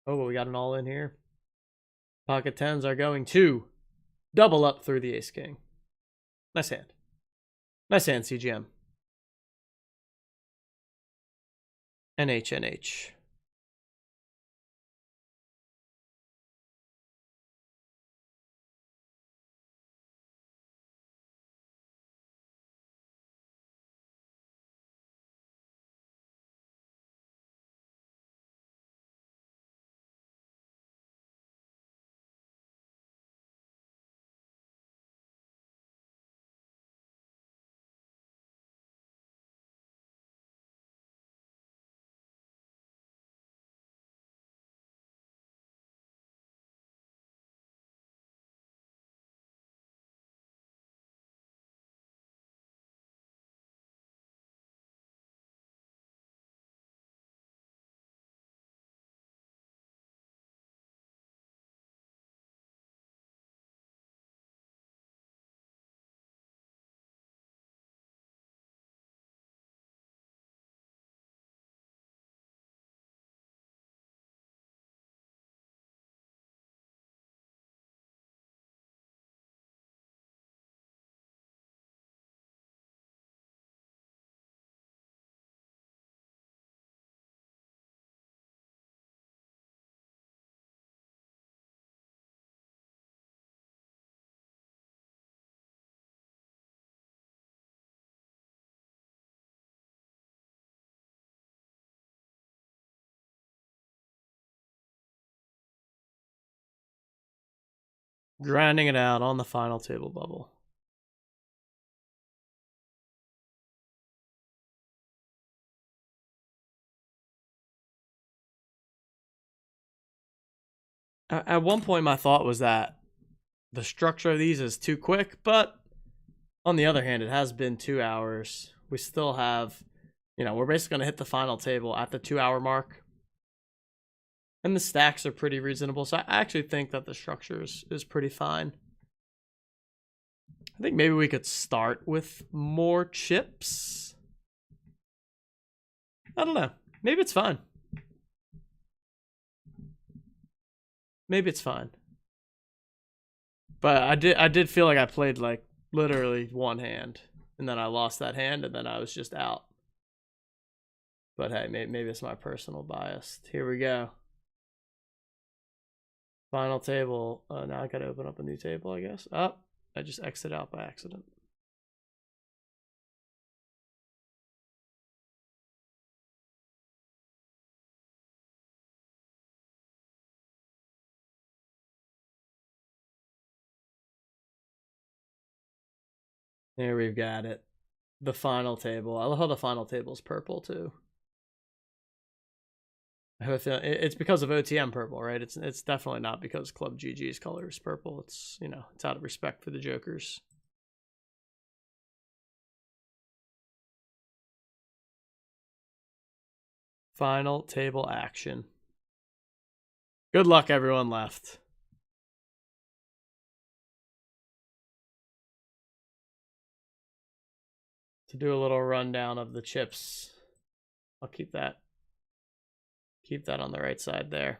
Oh, we got an all in here. Pocket 10s are going to double up through the ace king. Nice hand. Nice hand, CGM. NH. Grinding it out on the final table bubble. At one point, my thought was that the structure of these is too quick, but on the other hand, it has been 2 hours. We still have, we're basically going to hit the final table at the 2-hour mark. And the stacks are pretty reasonable, so I actually think that the structure is pretty fine. I think maybe we could start with more chips. I don't know. Maybe it's fine. Maybe it's fine. But I did feel like I played like literally one hand, and then I lost that hand, and then I was just out. But hey, maybe it's my personal bias. Here we go. Final table. Now I gotta open up a new table, I guess. Oh, I just exited out by accident. There we've got it. The final table. I love how the final table's purple too. I have a feeling it's because of OTM purple, right? It's definitely not because Club GG's color is purple. It's, it's out of respect for the Jokers. Final table action. Good luck, everyone left. To do a little rundown of the chips, I'll keep that on the right side there.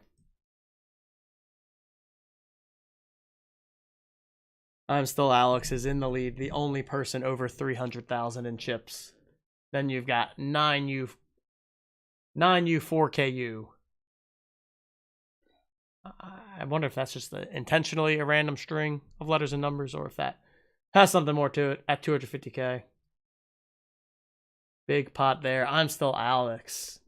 I'm Still Alex is in the lead, the only person over 300,000 in chips. Then you've got 9U 4KU. I wonder if that's just intentionally a random string of letters and numbers, or if that has something more to it at 250K. Big pot there. I'm Still Alex.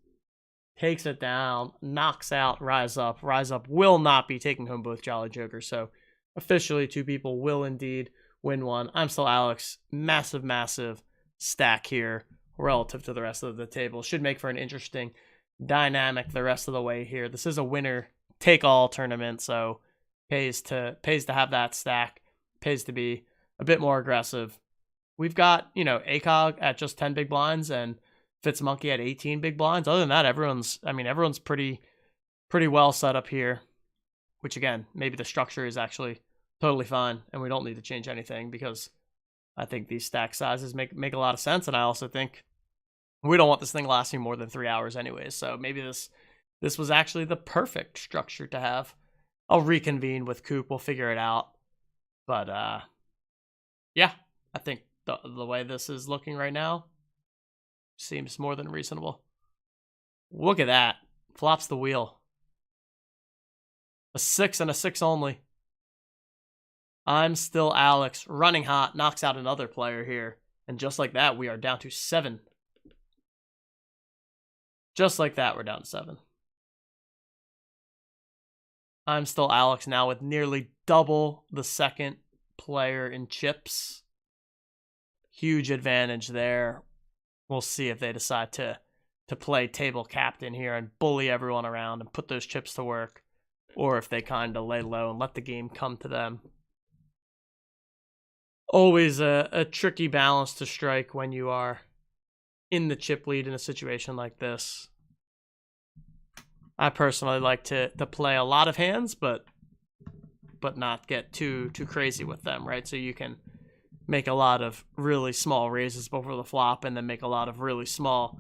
Takes it down, knocks out Rise Up. Rise Up will not be taking home both Jolly Jokers, so officially 2 people will indeed win one. I'm Still Alex. Massive, massive stack here relative to the rest of the table. Should make for an interesting dynamic the rest of the way here. This is a winner-take-all tournament, so pays to have that stack. Pays to be a bit more aggressive. We've got, ACOG at just 10 big blinds and FitzMonkey at 18 big blinds. Other than that, everyone's pretty well set up here, which again, maybe the structure is actually totally fine and we don't need to change anything, because I think these stack sizes make a lot of sense. And I also think we don't want this thing lasting more than 3 hours anyways. So maybe this was actually the perfect structure to have. I'll reconvene with Coop. We'll figure it out. But yeah, I think the way this is looking right now seems more than reasonable. Look at that. Flops the wheel. A 6 and a 6 only. I'm Still Alex. Running hot. Knocks out another player here. And just like that, we are down to 7. Just like that, we're down to 7. I'm Still Alex now with nearly double the second player in chips. Huge advantage there. We'll see if they decide to play table captain here and bully everyone around and put those chips to work, or if they kind of lay low and let the game come to them. Always a tricky balance to strike when you are in the chip lead in a situation like this. I personally like to play a lot of hands, but not get too crazy with them, right? So you can make a lot of really small raises before the flop, and then make a lot of really small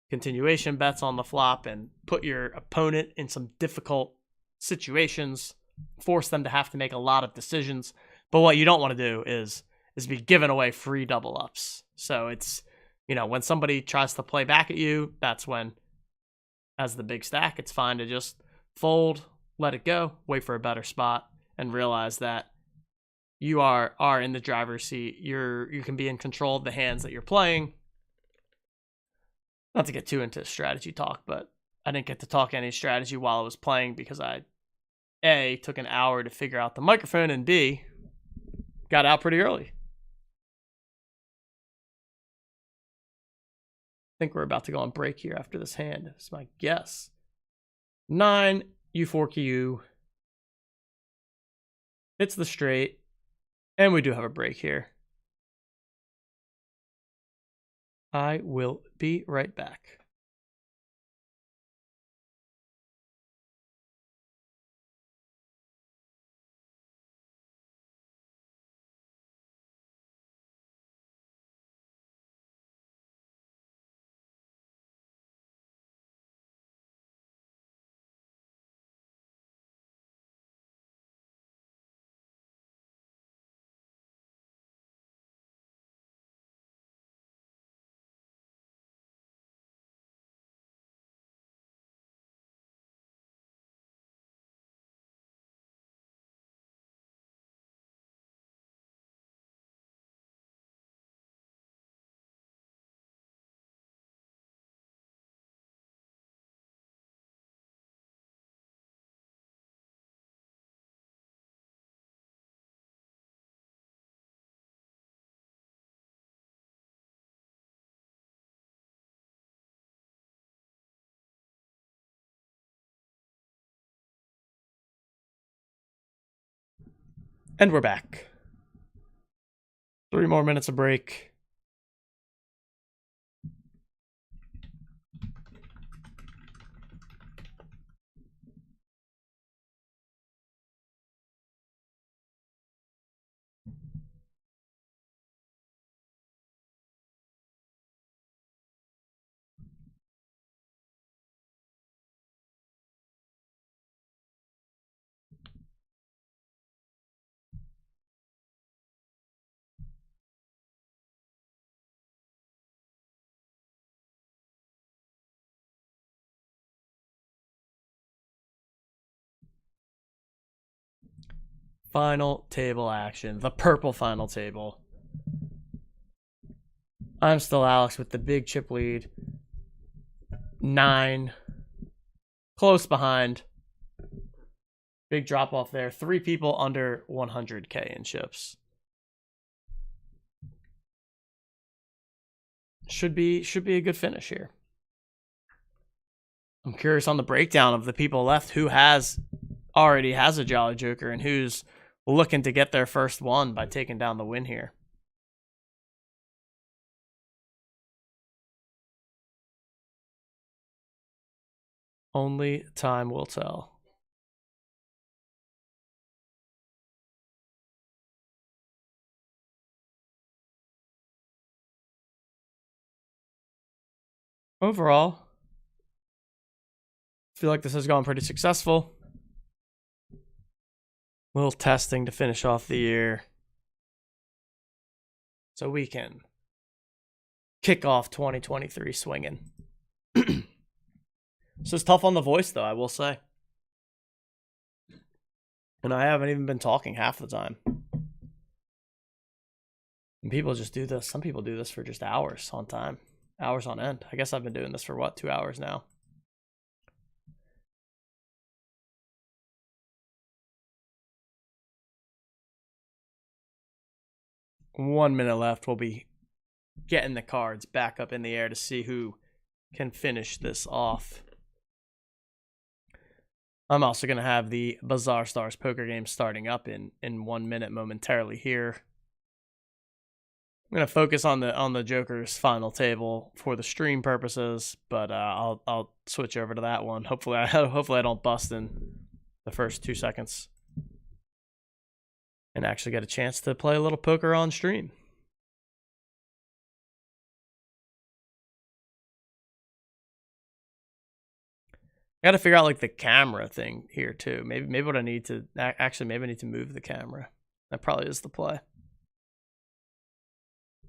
continuation bets on the flop, and put your opponent in some difficult situations, force them to have to make a lot of decisions. But what you don't want to do is be giving away free double ups. So it's, when somebody tries to play back at you, that's when, as the big stack, it's fine to just fold, let it go, wait for a better spot, and realize that you are in the driver's seat. You can be in control of the hands that you're playing. Not to get too into strategy talk, but I didn't get to talk any strategy while I was playing because I A, took an hour to figure out the microphone, and B, got out pretty early. I think we're about to go on break here after this hand. That's my guess. 9, U4Q. Hits the straight. And we do have a break here. I will be right back. And we're back. 3 more minutes of break. Final table action. The purple final table. I'm still Alex with the big chip lead. 9. Close behind. Big drop off there. 3 people under 100K in chips. Should be a good finish here. I'm curious on the breakdown of the people left who already has a Jolly Joker and who's looking to get their first one by taking down the win here. Only time will tell. Overall, I feel like this has gone pretty successful. A little testing to finish off the year, so we can kick off 2023 swinging. This is tough on the voice, though, I will say. And I haven't even been talking half the time. And people just do this. Some people do this for just hours on time. Hours on end. I guess I've been doing this for, 2 hours now? One minute left. We'll be getting the cards back up in the air to see who can finish this off. I'm also going to have the Bazaar Stars poker game starting up in 1 minute momentarily here. I'm going to focus on the Joker's final table for the stream purposes, but I'll switch over to that one. Hopefully I don't bust in the first 2 seconds and actually get a chance to play a little poker on stream. I got to figure out like the camera thing here too. Maybe what I need to maybe I need to move the camera. That probably is the play.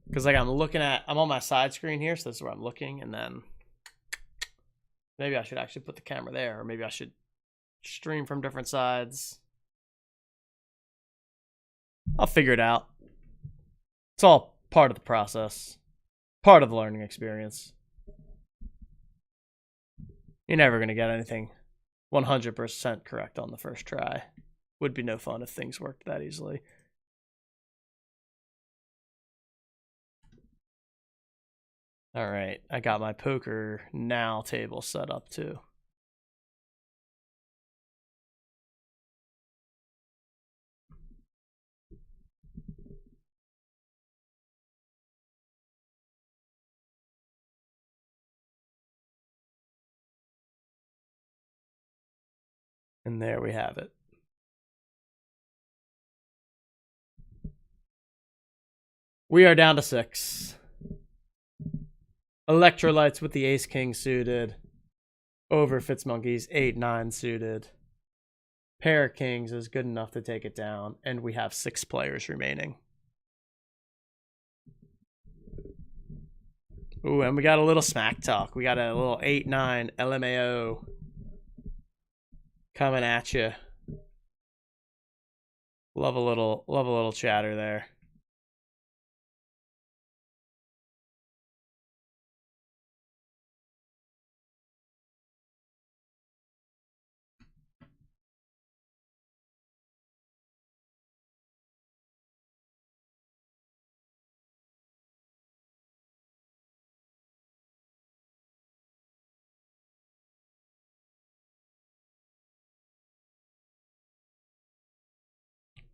Because like I'm on my side screen here, so this is where I'm looking, and then maybe I should actually put the camera there, or maybe I should stream from different sides. I'll figure it out. It's all part of the process, part of the learning experience. You're never going to get anything 100% correct on the first try. Would be no fun if things worked that easily. All right, I got my poker now table set up too. And there we have it. We are down to 6. Electrolytes with the ace-king suited. Over Fitzmonkeys, 8-9 suited. Pair of kings is good enough to take it down. And we have 6 players remaining. Ooh, and we got a little smack talk. We got a little 8-9 LMAO coming at you. Love a little chatter there.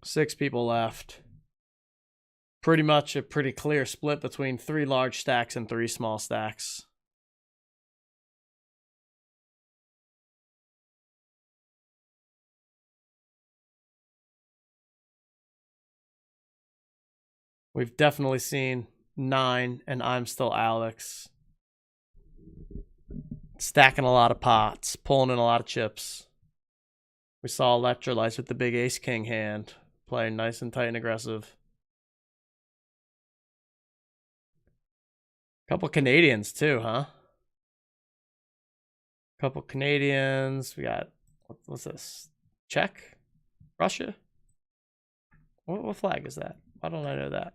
Six people left. Pretty much a pretty clear split between 3 large stacks and 3 small stacks. We've definitely seen 9 and I'm still Alex. Stacking a lot of pots, pulling in a lot of chips. We saw Electrolytes with the big ace-king hand, playing nice and tight and aggressive. Couple Canadians too, huh? Couple Canadians. We got, what's this? Czech? Russia? What flag is that? Why don't I know that?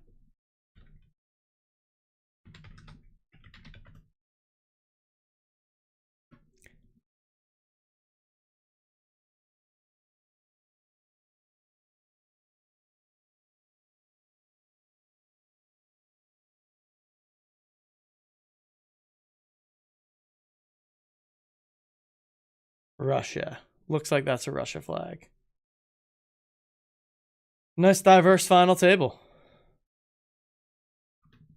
Russia. Looks like that's a Russia flag. Nice diverse final table.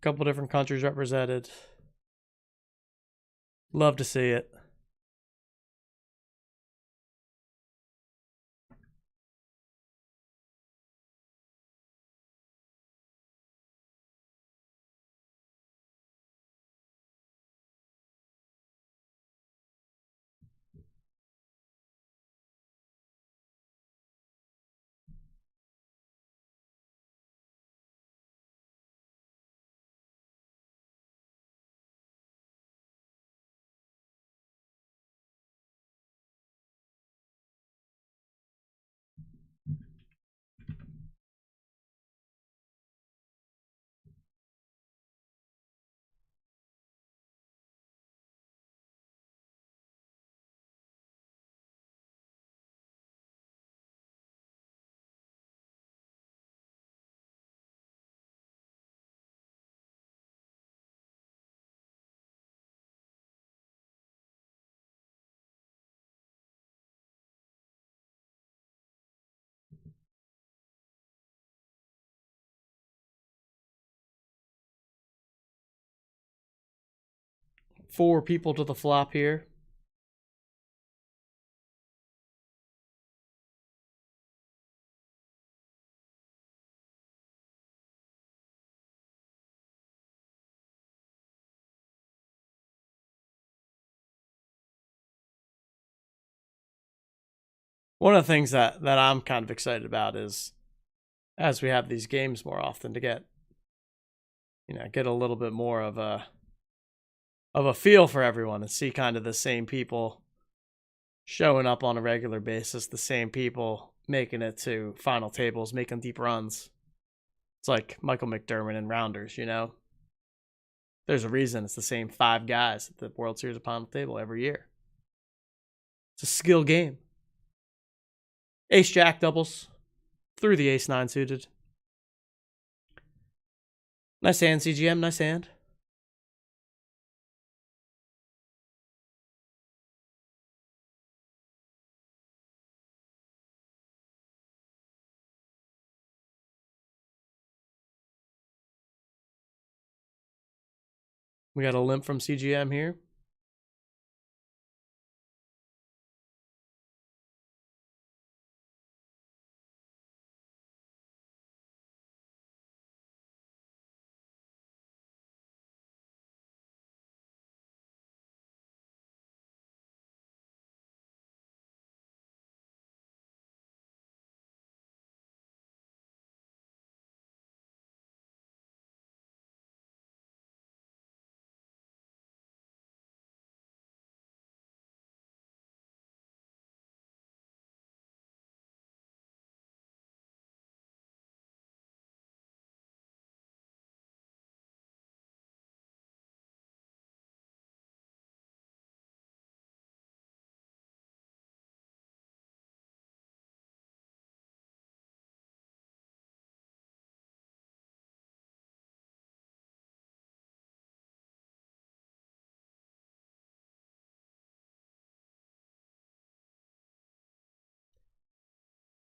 Couple different countries represented. Love to see it. Four people to the flop here. One of the things that I'm kind of excited about is, as we have these games more often, to get a little bit more of a feel for everyone and see kind of the same people showing up on a regular basis, the same people making it to final tables, making deep runs. It's like Michael McDermott and Rounders, There's a reason it's the same 5 guys at the World Series of Final Table every year. It's a skill game. Ace Jack doubles through the Ace 9 suited. Nice hand, CGM. Nice hand. We got a limp from CGM here.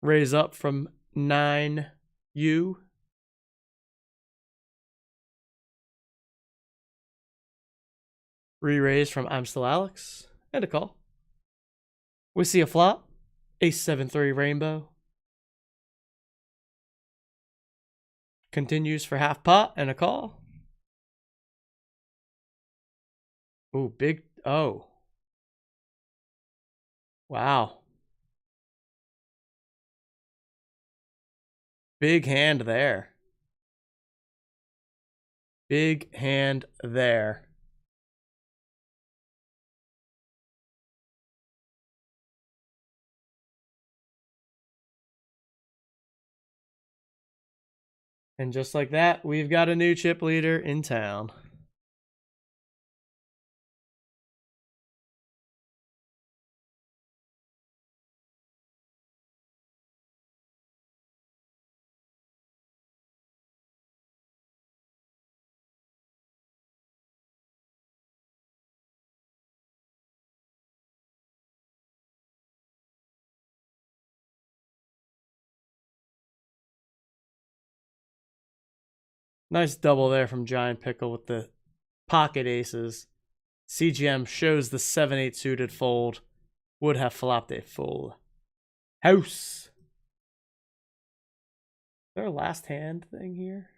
Raise up from 9U. Re-raise from I'm Still Alex. And a call. We see a flop. Ace 7-3 rainbow. Continues for half pot and a call. Ooh, big. Oh. Wow. Big hand there. Big hand there. And just like that, we've got a new chip leader in town. Nice double there from Giant Pickle with the pocket aces. CGM shows the 7-8 suited fold. Would have flopped a full house. Is there a last hand thing here?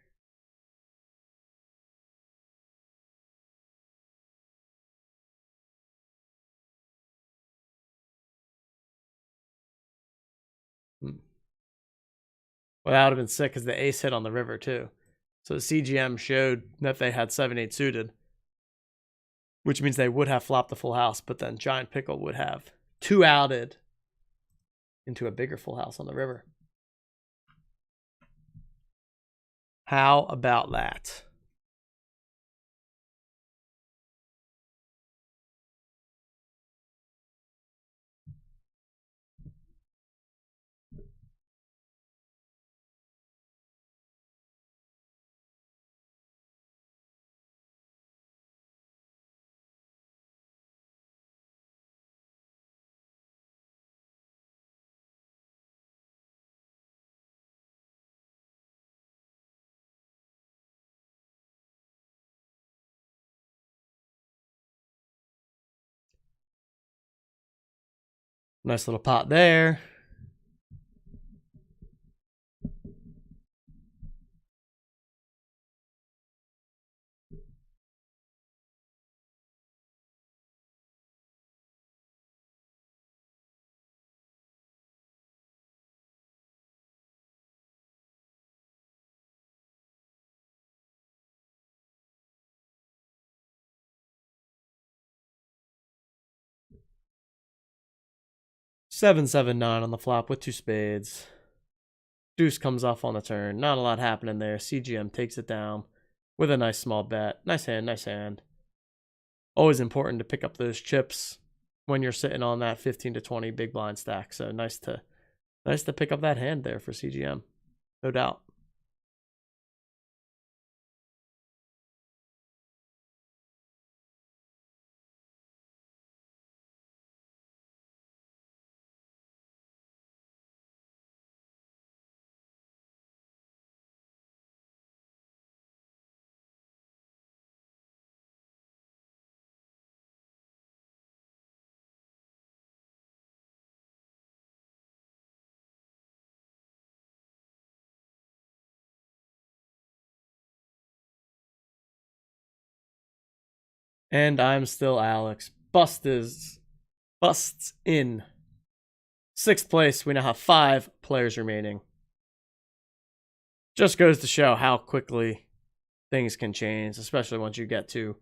Well, that would have been sick because the ace hit on the river too. So CGM showed that they had 7-8 suited, which means they would have flopped the full house, but then Giant Pickle would have 2-outed into a bigger full house on the river. How about that? Nice little pot there. Seven, 7-9 on the flop with 2 spades. Deuce comes off on the turn. Not a lot happening there. CGM takes it down with a nice small bet. Nice hand, nice hand. Always important to pick up those chips when you're sitting on that 15 to 20 big blind stack. So nice to pick up that hand there for CGM. No doubt. And I'm still Alex. Busts in 6th place. We now have 5 players remaining. Just goes to show how quickly things can change, especially once you get to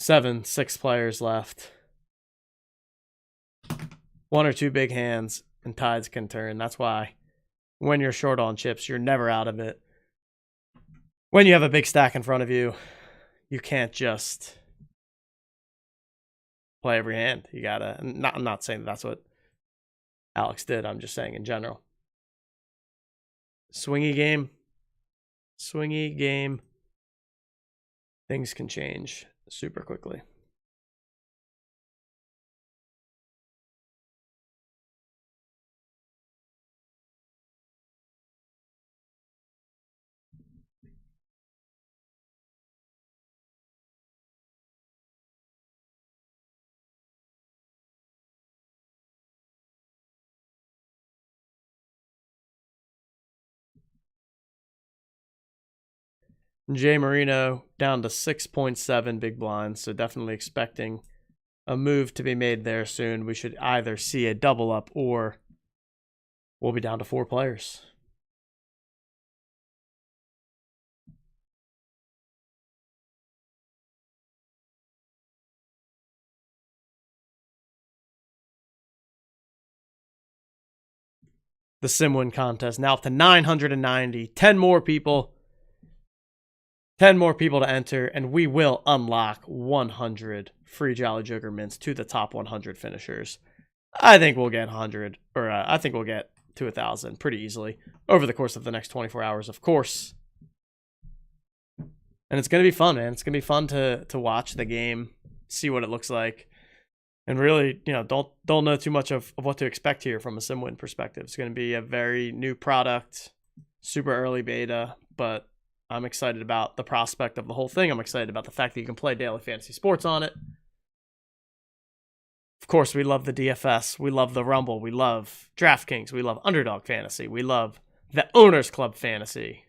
6 players left. 1 or 2 big hands and tides can turn. That's why when you're short on chips, you're never out of it. When you have a big stack in front of you, you can't just play every hand. You gotta. I'm not saying that's what Alex did. I'm just saying in general. Swingy game. Things can change super quickly. Jay Marino down to 6.7 big blinds, so definitely expecting a move to be made there soon. We should either see a double up or we'll be down to 4 players. The Simwin contest now up to 990. 10 more people. 10 more people to enter, and we will unlock 100 free Jolly Joker mints to the top 100 finishers. I think we'll get 100, or I think we'll get to 1,000 pretty easily over the course of the next 24 hours, of course. And it's going to be fun, man. It's going to be fun to watch the game, see what it looks like, and really, don't know too much of what to expect here from a Simwin perspective. It's going to be a very new product, super early beta, but I'm excited about the prospect of the whole thing. I'm excited about the fact that you can play daily fantasy sports on it. Of course, we love the DFS. We love the Rumble. We love DraftKings. We love Underdog Fantasy. We love the Owners Club Fantasy.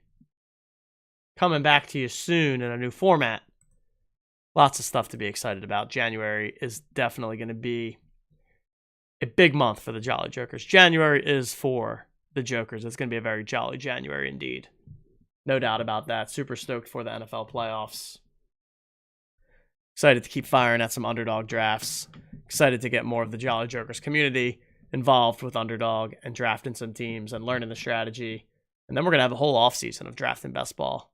Coming back to you soon in a new format. Lots of stuff to be excited about. January is definitely going to be a big month for the Jolly Jokers. January is for the Jokers. It's going to be a very jolly January indeed. No doubt about that. Super stoked for the NFL playoffs. Excited to keep firing at some Underdog drafts. Excited to get more of the Jolly Jokers community involved with Underdog and drafting some teams and learning the strategy. And then we're going to have a whole offseason of drafting best ball.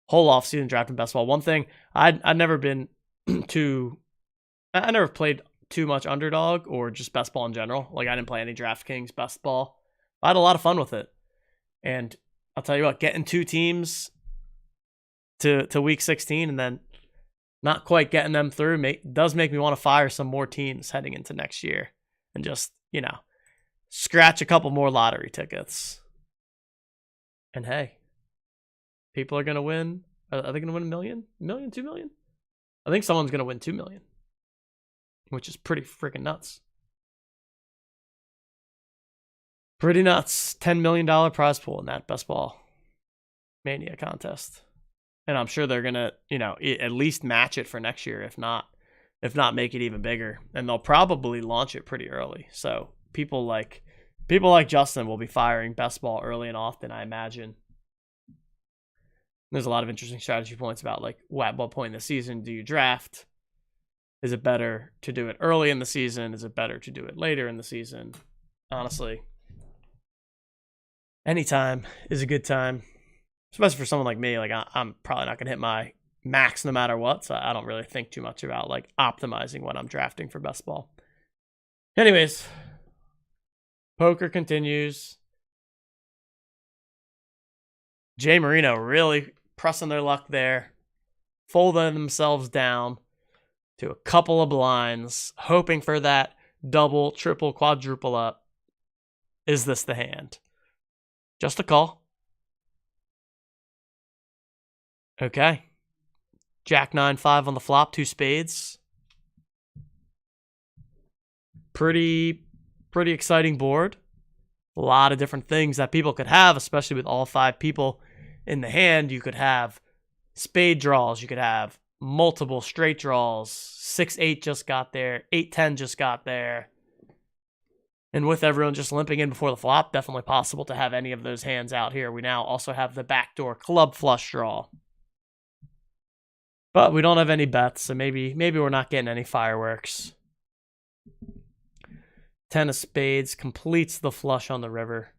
Whole offseason drafting best ball. One thing, I'd never been I never played too much Underdog or just best ball in general. Like, I didn't play any DraftKings best ball. I had a lot of fun with it. And I'll tell you what, getting 2 teams to week 16 and then not quite getting them through does make me want to fire some more teams heading into next year and just, scratch a couple more lottery tickets. And hey, people are going to win. Are they going to win $1 million? $1 million? $2 million? I think someone's going to win $2 million, which is pretty freaking nuts. Pretty nuts. $10 million prize pool in that Best Ball Mania contest. And I'm sure they're going to, at least match it for next year, if not make it even bigger. And they'll probably launch it pretty early. So people like Justin will be firing Best Ball early and often, I imagine. There's a lot of interesting strategy points about, like, at what point in the season do you draft? Is it better to do it early in the season? Is it better to do it later in the season? Honestly, anytime is a good time, especially for someone like me. Like, I'm probably not going to hit my max no matter what, so I don't really think too much about, like, optimizing when I'm drafting for best ball. Anyways, poker continues. Jay Marino really pressing their luck there, folding themselves down to a couple of blinds, hoping for that double, triple, quadruple up. Is this the hand? Just a call. Okay. Jack 9-5 on the flop, 2 spades. Pretty exciting board. A lot of different things that people could have, especially with all 5 people in the hand. You could have spade draws. You could have multiple straight draws. 6-8 just got there. 8-10 just got there. And with everyone just limping in before the flop, definitely possible to have any of those hands out here. We now also have the backdoor club flush draw. But we don't have any bets, so maybe we're not getting any fireworks. 10 of spades completes the flush on the river.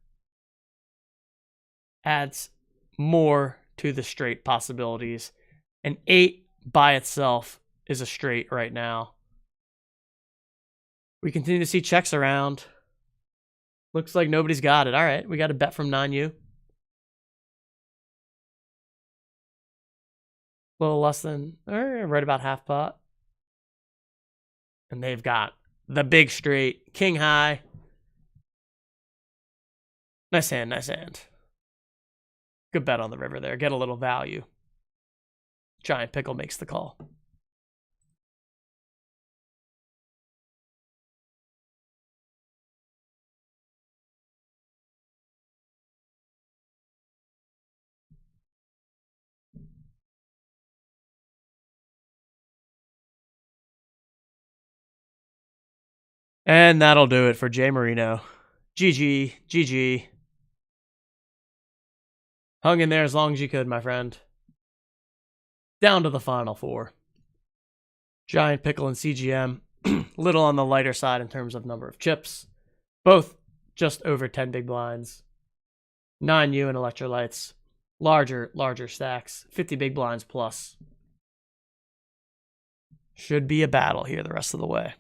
Adds more to the straight possibilities. An 8 by itself is a straight right now. We continue to see checks around. Looks like nobody's got it. All right, we got a bet from 9U. A little less than, right about half pot. And they've got the big straight, king high. Nice hand, nice hand. Good bet on the river there. Get a little value. Giant Pickle makes the call. And that'll do it for Jay Marino. GG, GG. Hung in there as long as you could, my friend. Down to the final 4. Giant Pickle and CGM, little on the lighter side in terms of number of chips. Both just over 10 big blinds. 9U and Electrolytes. Larger stacks. 50 big blinds plus. Should be a battle here the rest of the way.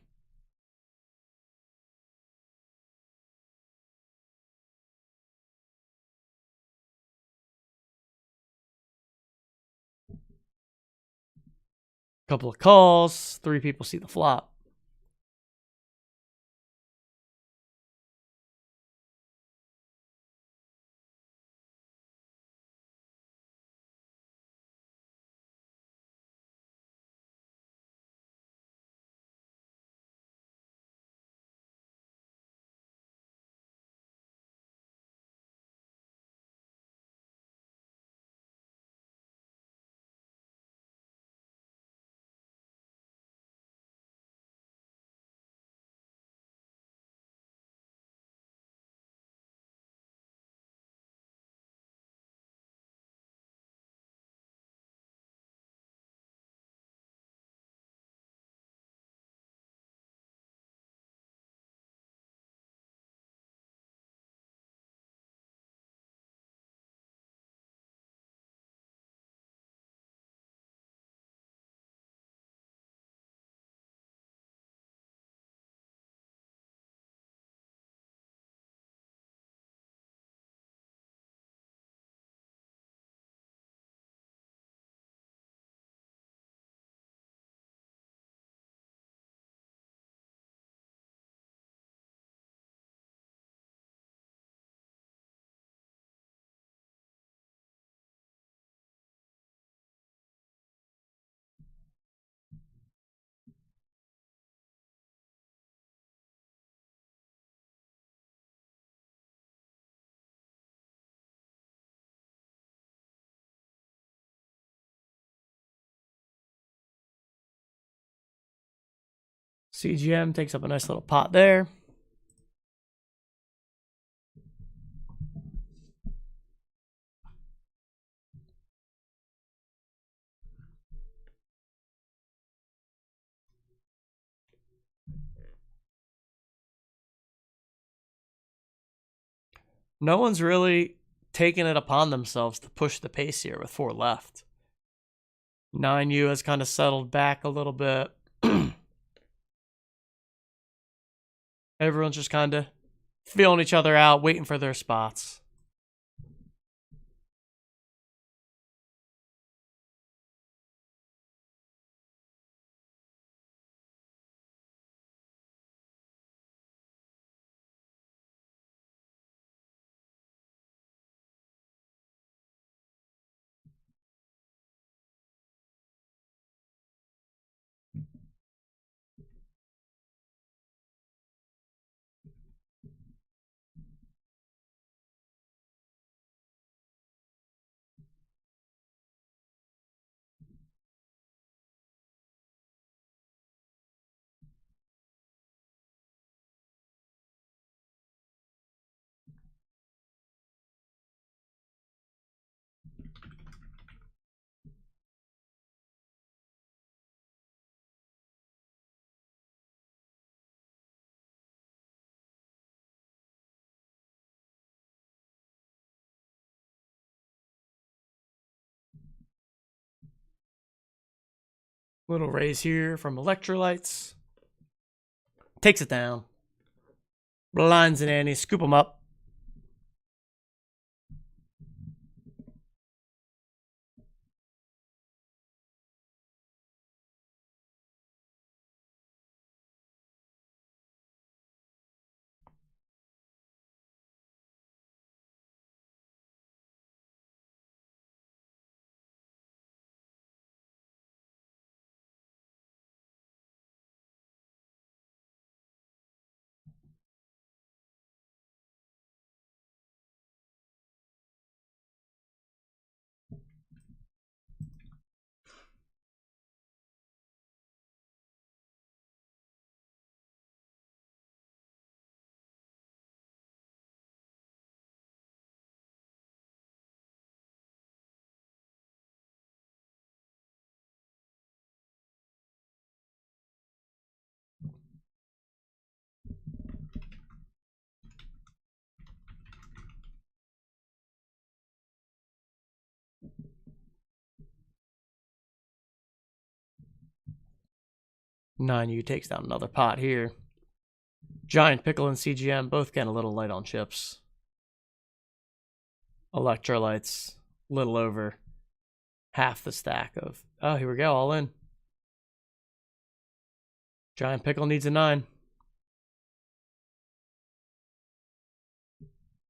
Couple of calls. 3 people see the flop. CGM takes up a nice little pot there. No one's really taken it upon themselves to push the pace here with 4 left. 9U has kind of settled back a little bit. Everyone's just kind of feeling each other out, waiting for their spots. Little raise here from Electrolytes. Takes it down. Blinds and Annie, scoop them up. Nine-U takes down another pot here. Giant Pickle and CGM both getting a little light on chips. Electrolytes, little over half the stack of... Oh, here we go, all in. Giant Pickle needs a 9.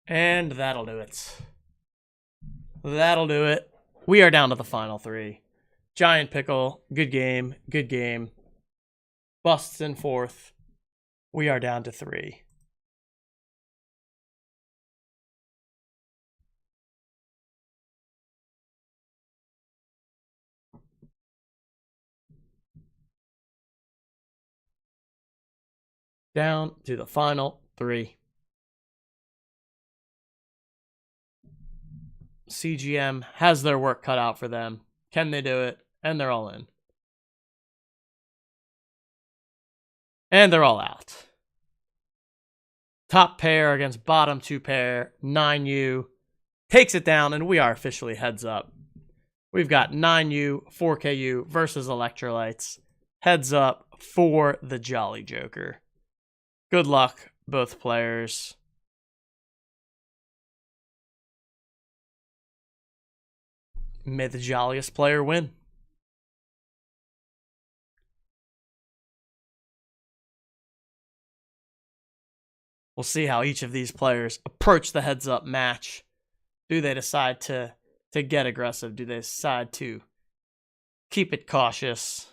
And that'll do it. That'll do it. We are down to the final 3. Giant Pickle, good game, good game. Busts in 4th. We are down to 3. Down to the final 3. CGM has their work cut out for them. Can they do it? And they're all in. And they're all out. Top pair against bottom 2 pair. 9U takes it down, and we are officially heads up. We've got 9U, 4KU versus Electrolytes. Heads up for the Jolly Joker. Good luck, both players. May the jolliest player win. We'll see how each of these players approach the heads-up match. Do they decide to get aggressive? Do they decide to keep it cautious,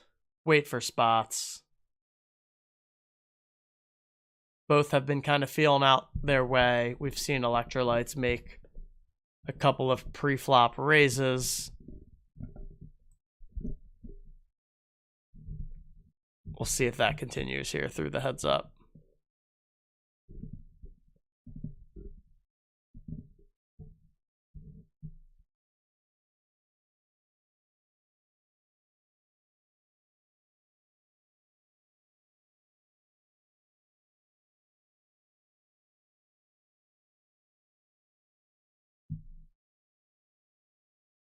wait for spots? Both have been kind of feeling out their way. We've seen Electrolytes make a couple of pre-flop raises. We'll see if that continues here through the heads-up.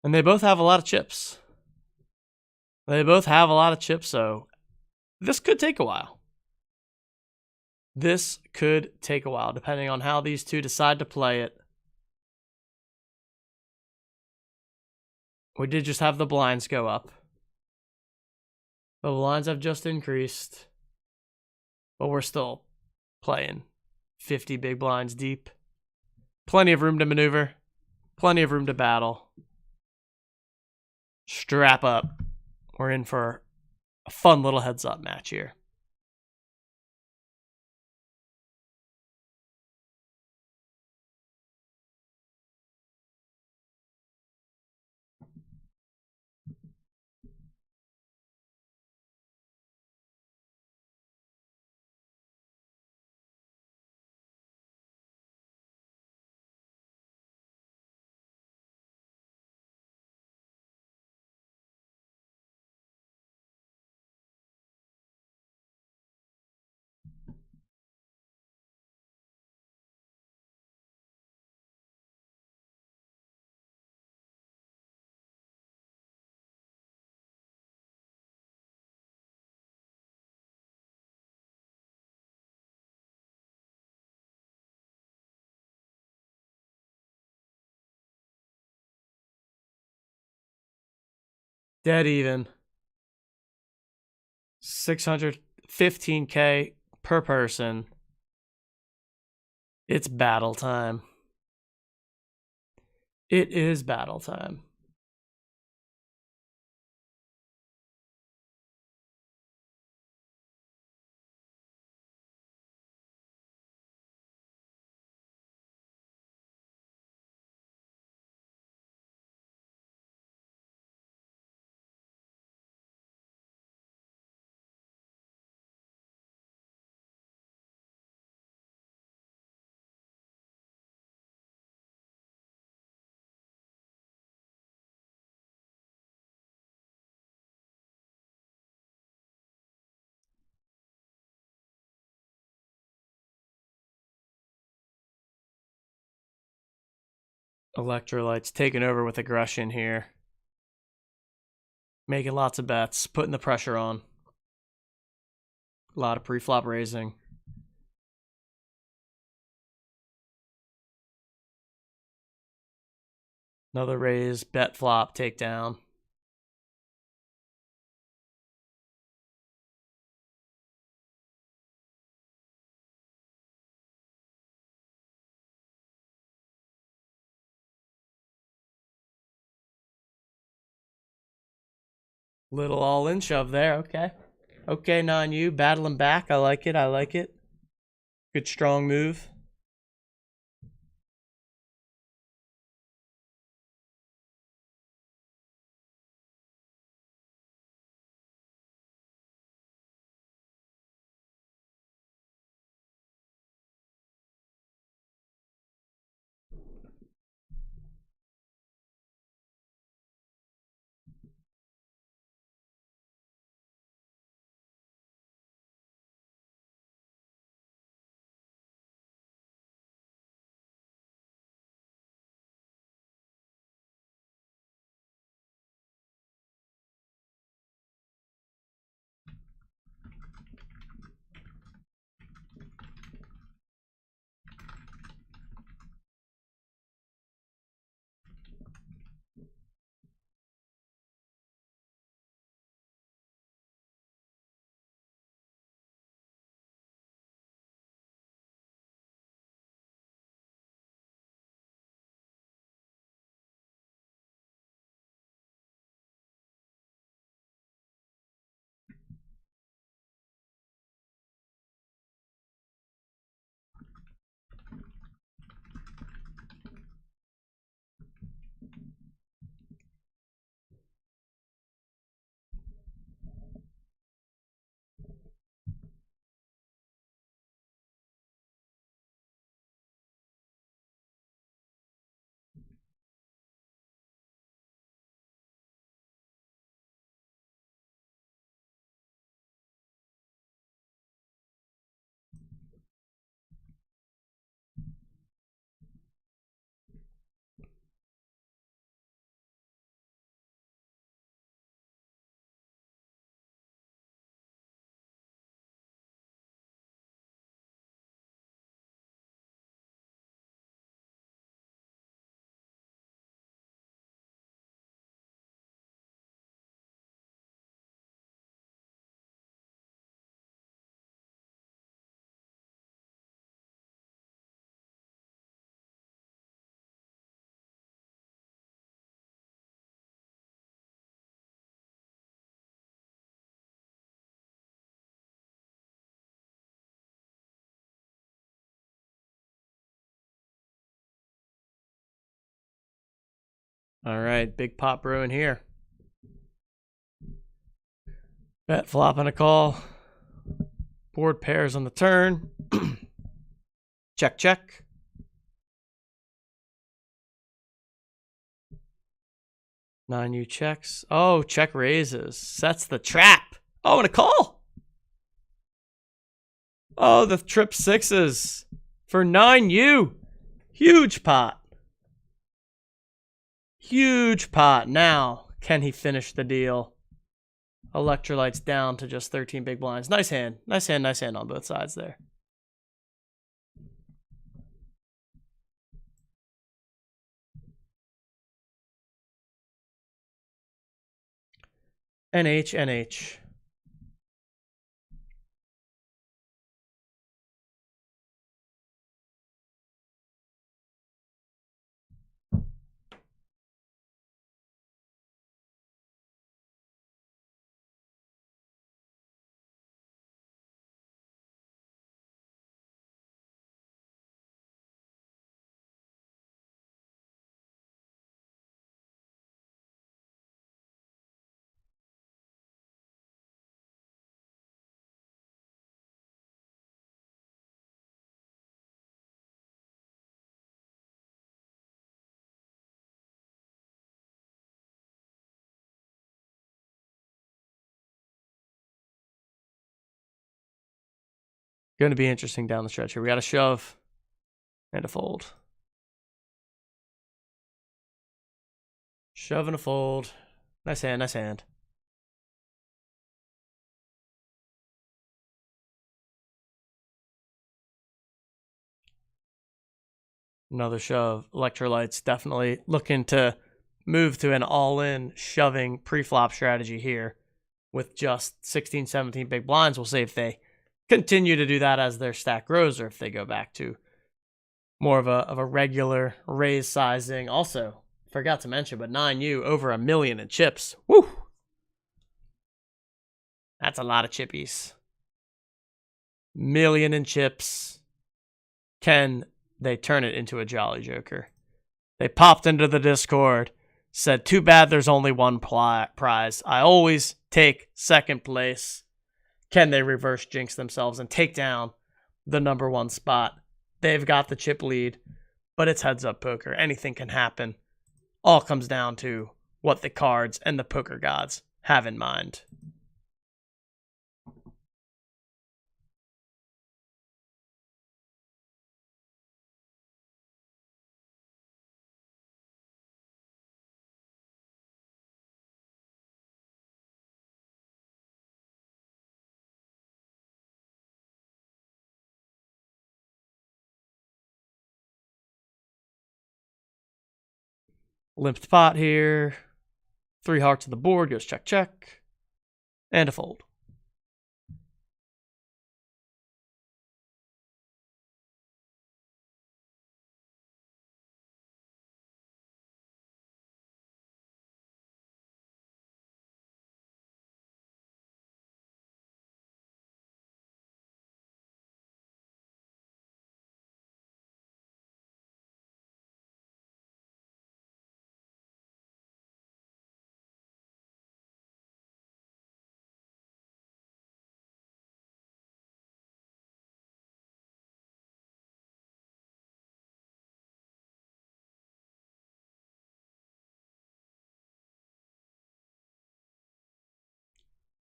And they both have a lot of chips. So this could take a while. This could take a while, depending on how these two decide to play it. We did just have the blinds go up. The blinds have just increased. But we're still playing 50 big blinds deep. Plenty of room to maneuver. Plenty of room to battle. Strap up. We're in for a fun little heads-up match here. Dead even. 615K per person. It's battle time. It is battle time. Electrolytes taking over with aggression here. Making lots of bets, putting the pressure on. A lot of pre-flop raising. Another raise, bet flop, takedown. Little all-in shove there, okay. Okay, 9U, battling back. I like it, I like it. Good strong move. All right, big pot brewing here. Bet flop and a call. Board pairs on the turn. Check, check. Nine U checks. Oh, check raises. Sets the trap. Oh, and a call. Oh, the trip sixes for 9U. Huge pot. Huge pot. Now, can he finish the deal? Electrolytes down to just 13 big blinds. Nice hand. Nice hand, nice hand on both sides there. NH, NH. Going to be interesting down the stretch here. We got a shove and a fold. Shove and a fold. Nice hand, nice hand. Another shove. Electrolytes definitely looking to move to an all-in shoving pre-flop strategy here with just 16, 17 big blinds. We'll see if they continue to do that as their stack grows or if they go back to more of a regular raise sizing. Also, forgot to mention, but 9U over $1 million in chips. Woo! That's a lot of chippies. $1 million in chips. Can they turn it into a Jolly Joker? They popped into the Discord, said, too bad there's only one prize. I always take second place. Can they reverse jinx themselves and take down the #1 spot? They've got the chip lead, but it's heads up poker. Anything can happen. All comes down to what the cards and the poker gods have in mind. Limped pot here. 3 hearts to the board. Goes check, check. And a fold.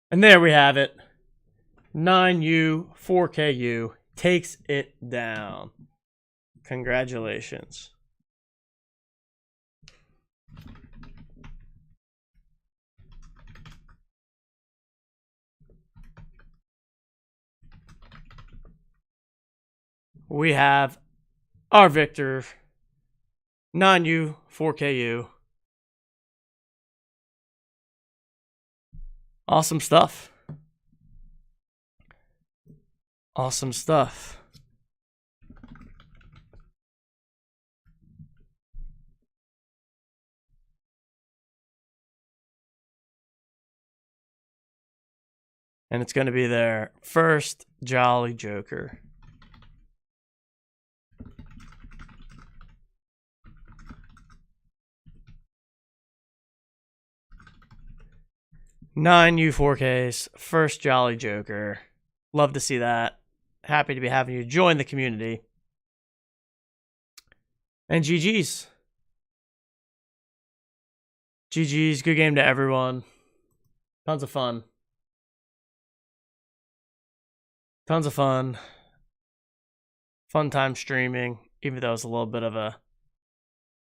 And there we have it. 9U, 4KU takes it down. Congratulations. We have our victor, 9U, 4KU. Awesome stuff. Awesome stuff. And it's going to be their first Jolly Joker. 9 U4Ks, first Jolly Joker. Love to see that. Happy to be having you join the community. And GG's. GG's, good game to everyone. Tons of fun. Tons of fun. Fun time streaming, even though it was a little bit of a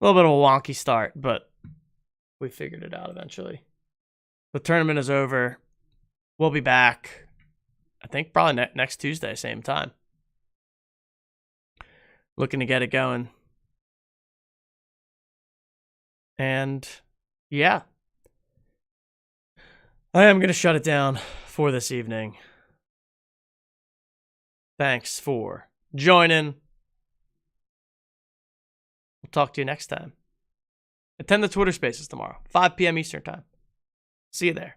wonky start, but we figured it out eventually. The tournament is over. We'll be back, I think, probably next Tuesday, same time. Looking to get it going. And yeah, I am going to shut it down for this evening. Thanks for joining. We'll talk to you next time. Attend the Twitter Spaces tomorrow, 5 p.m. Eastern Time. See you there.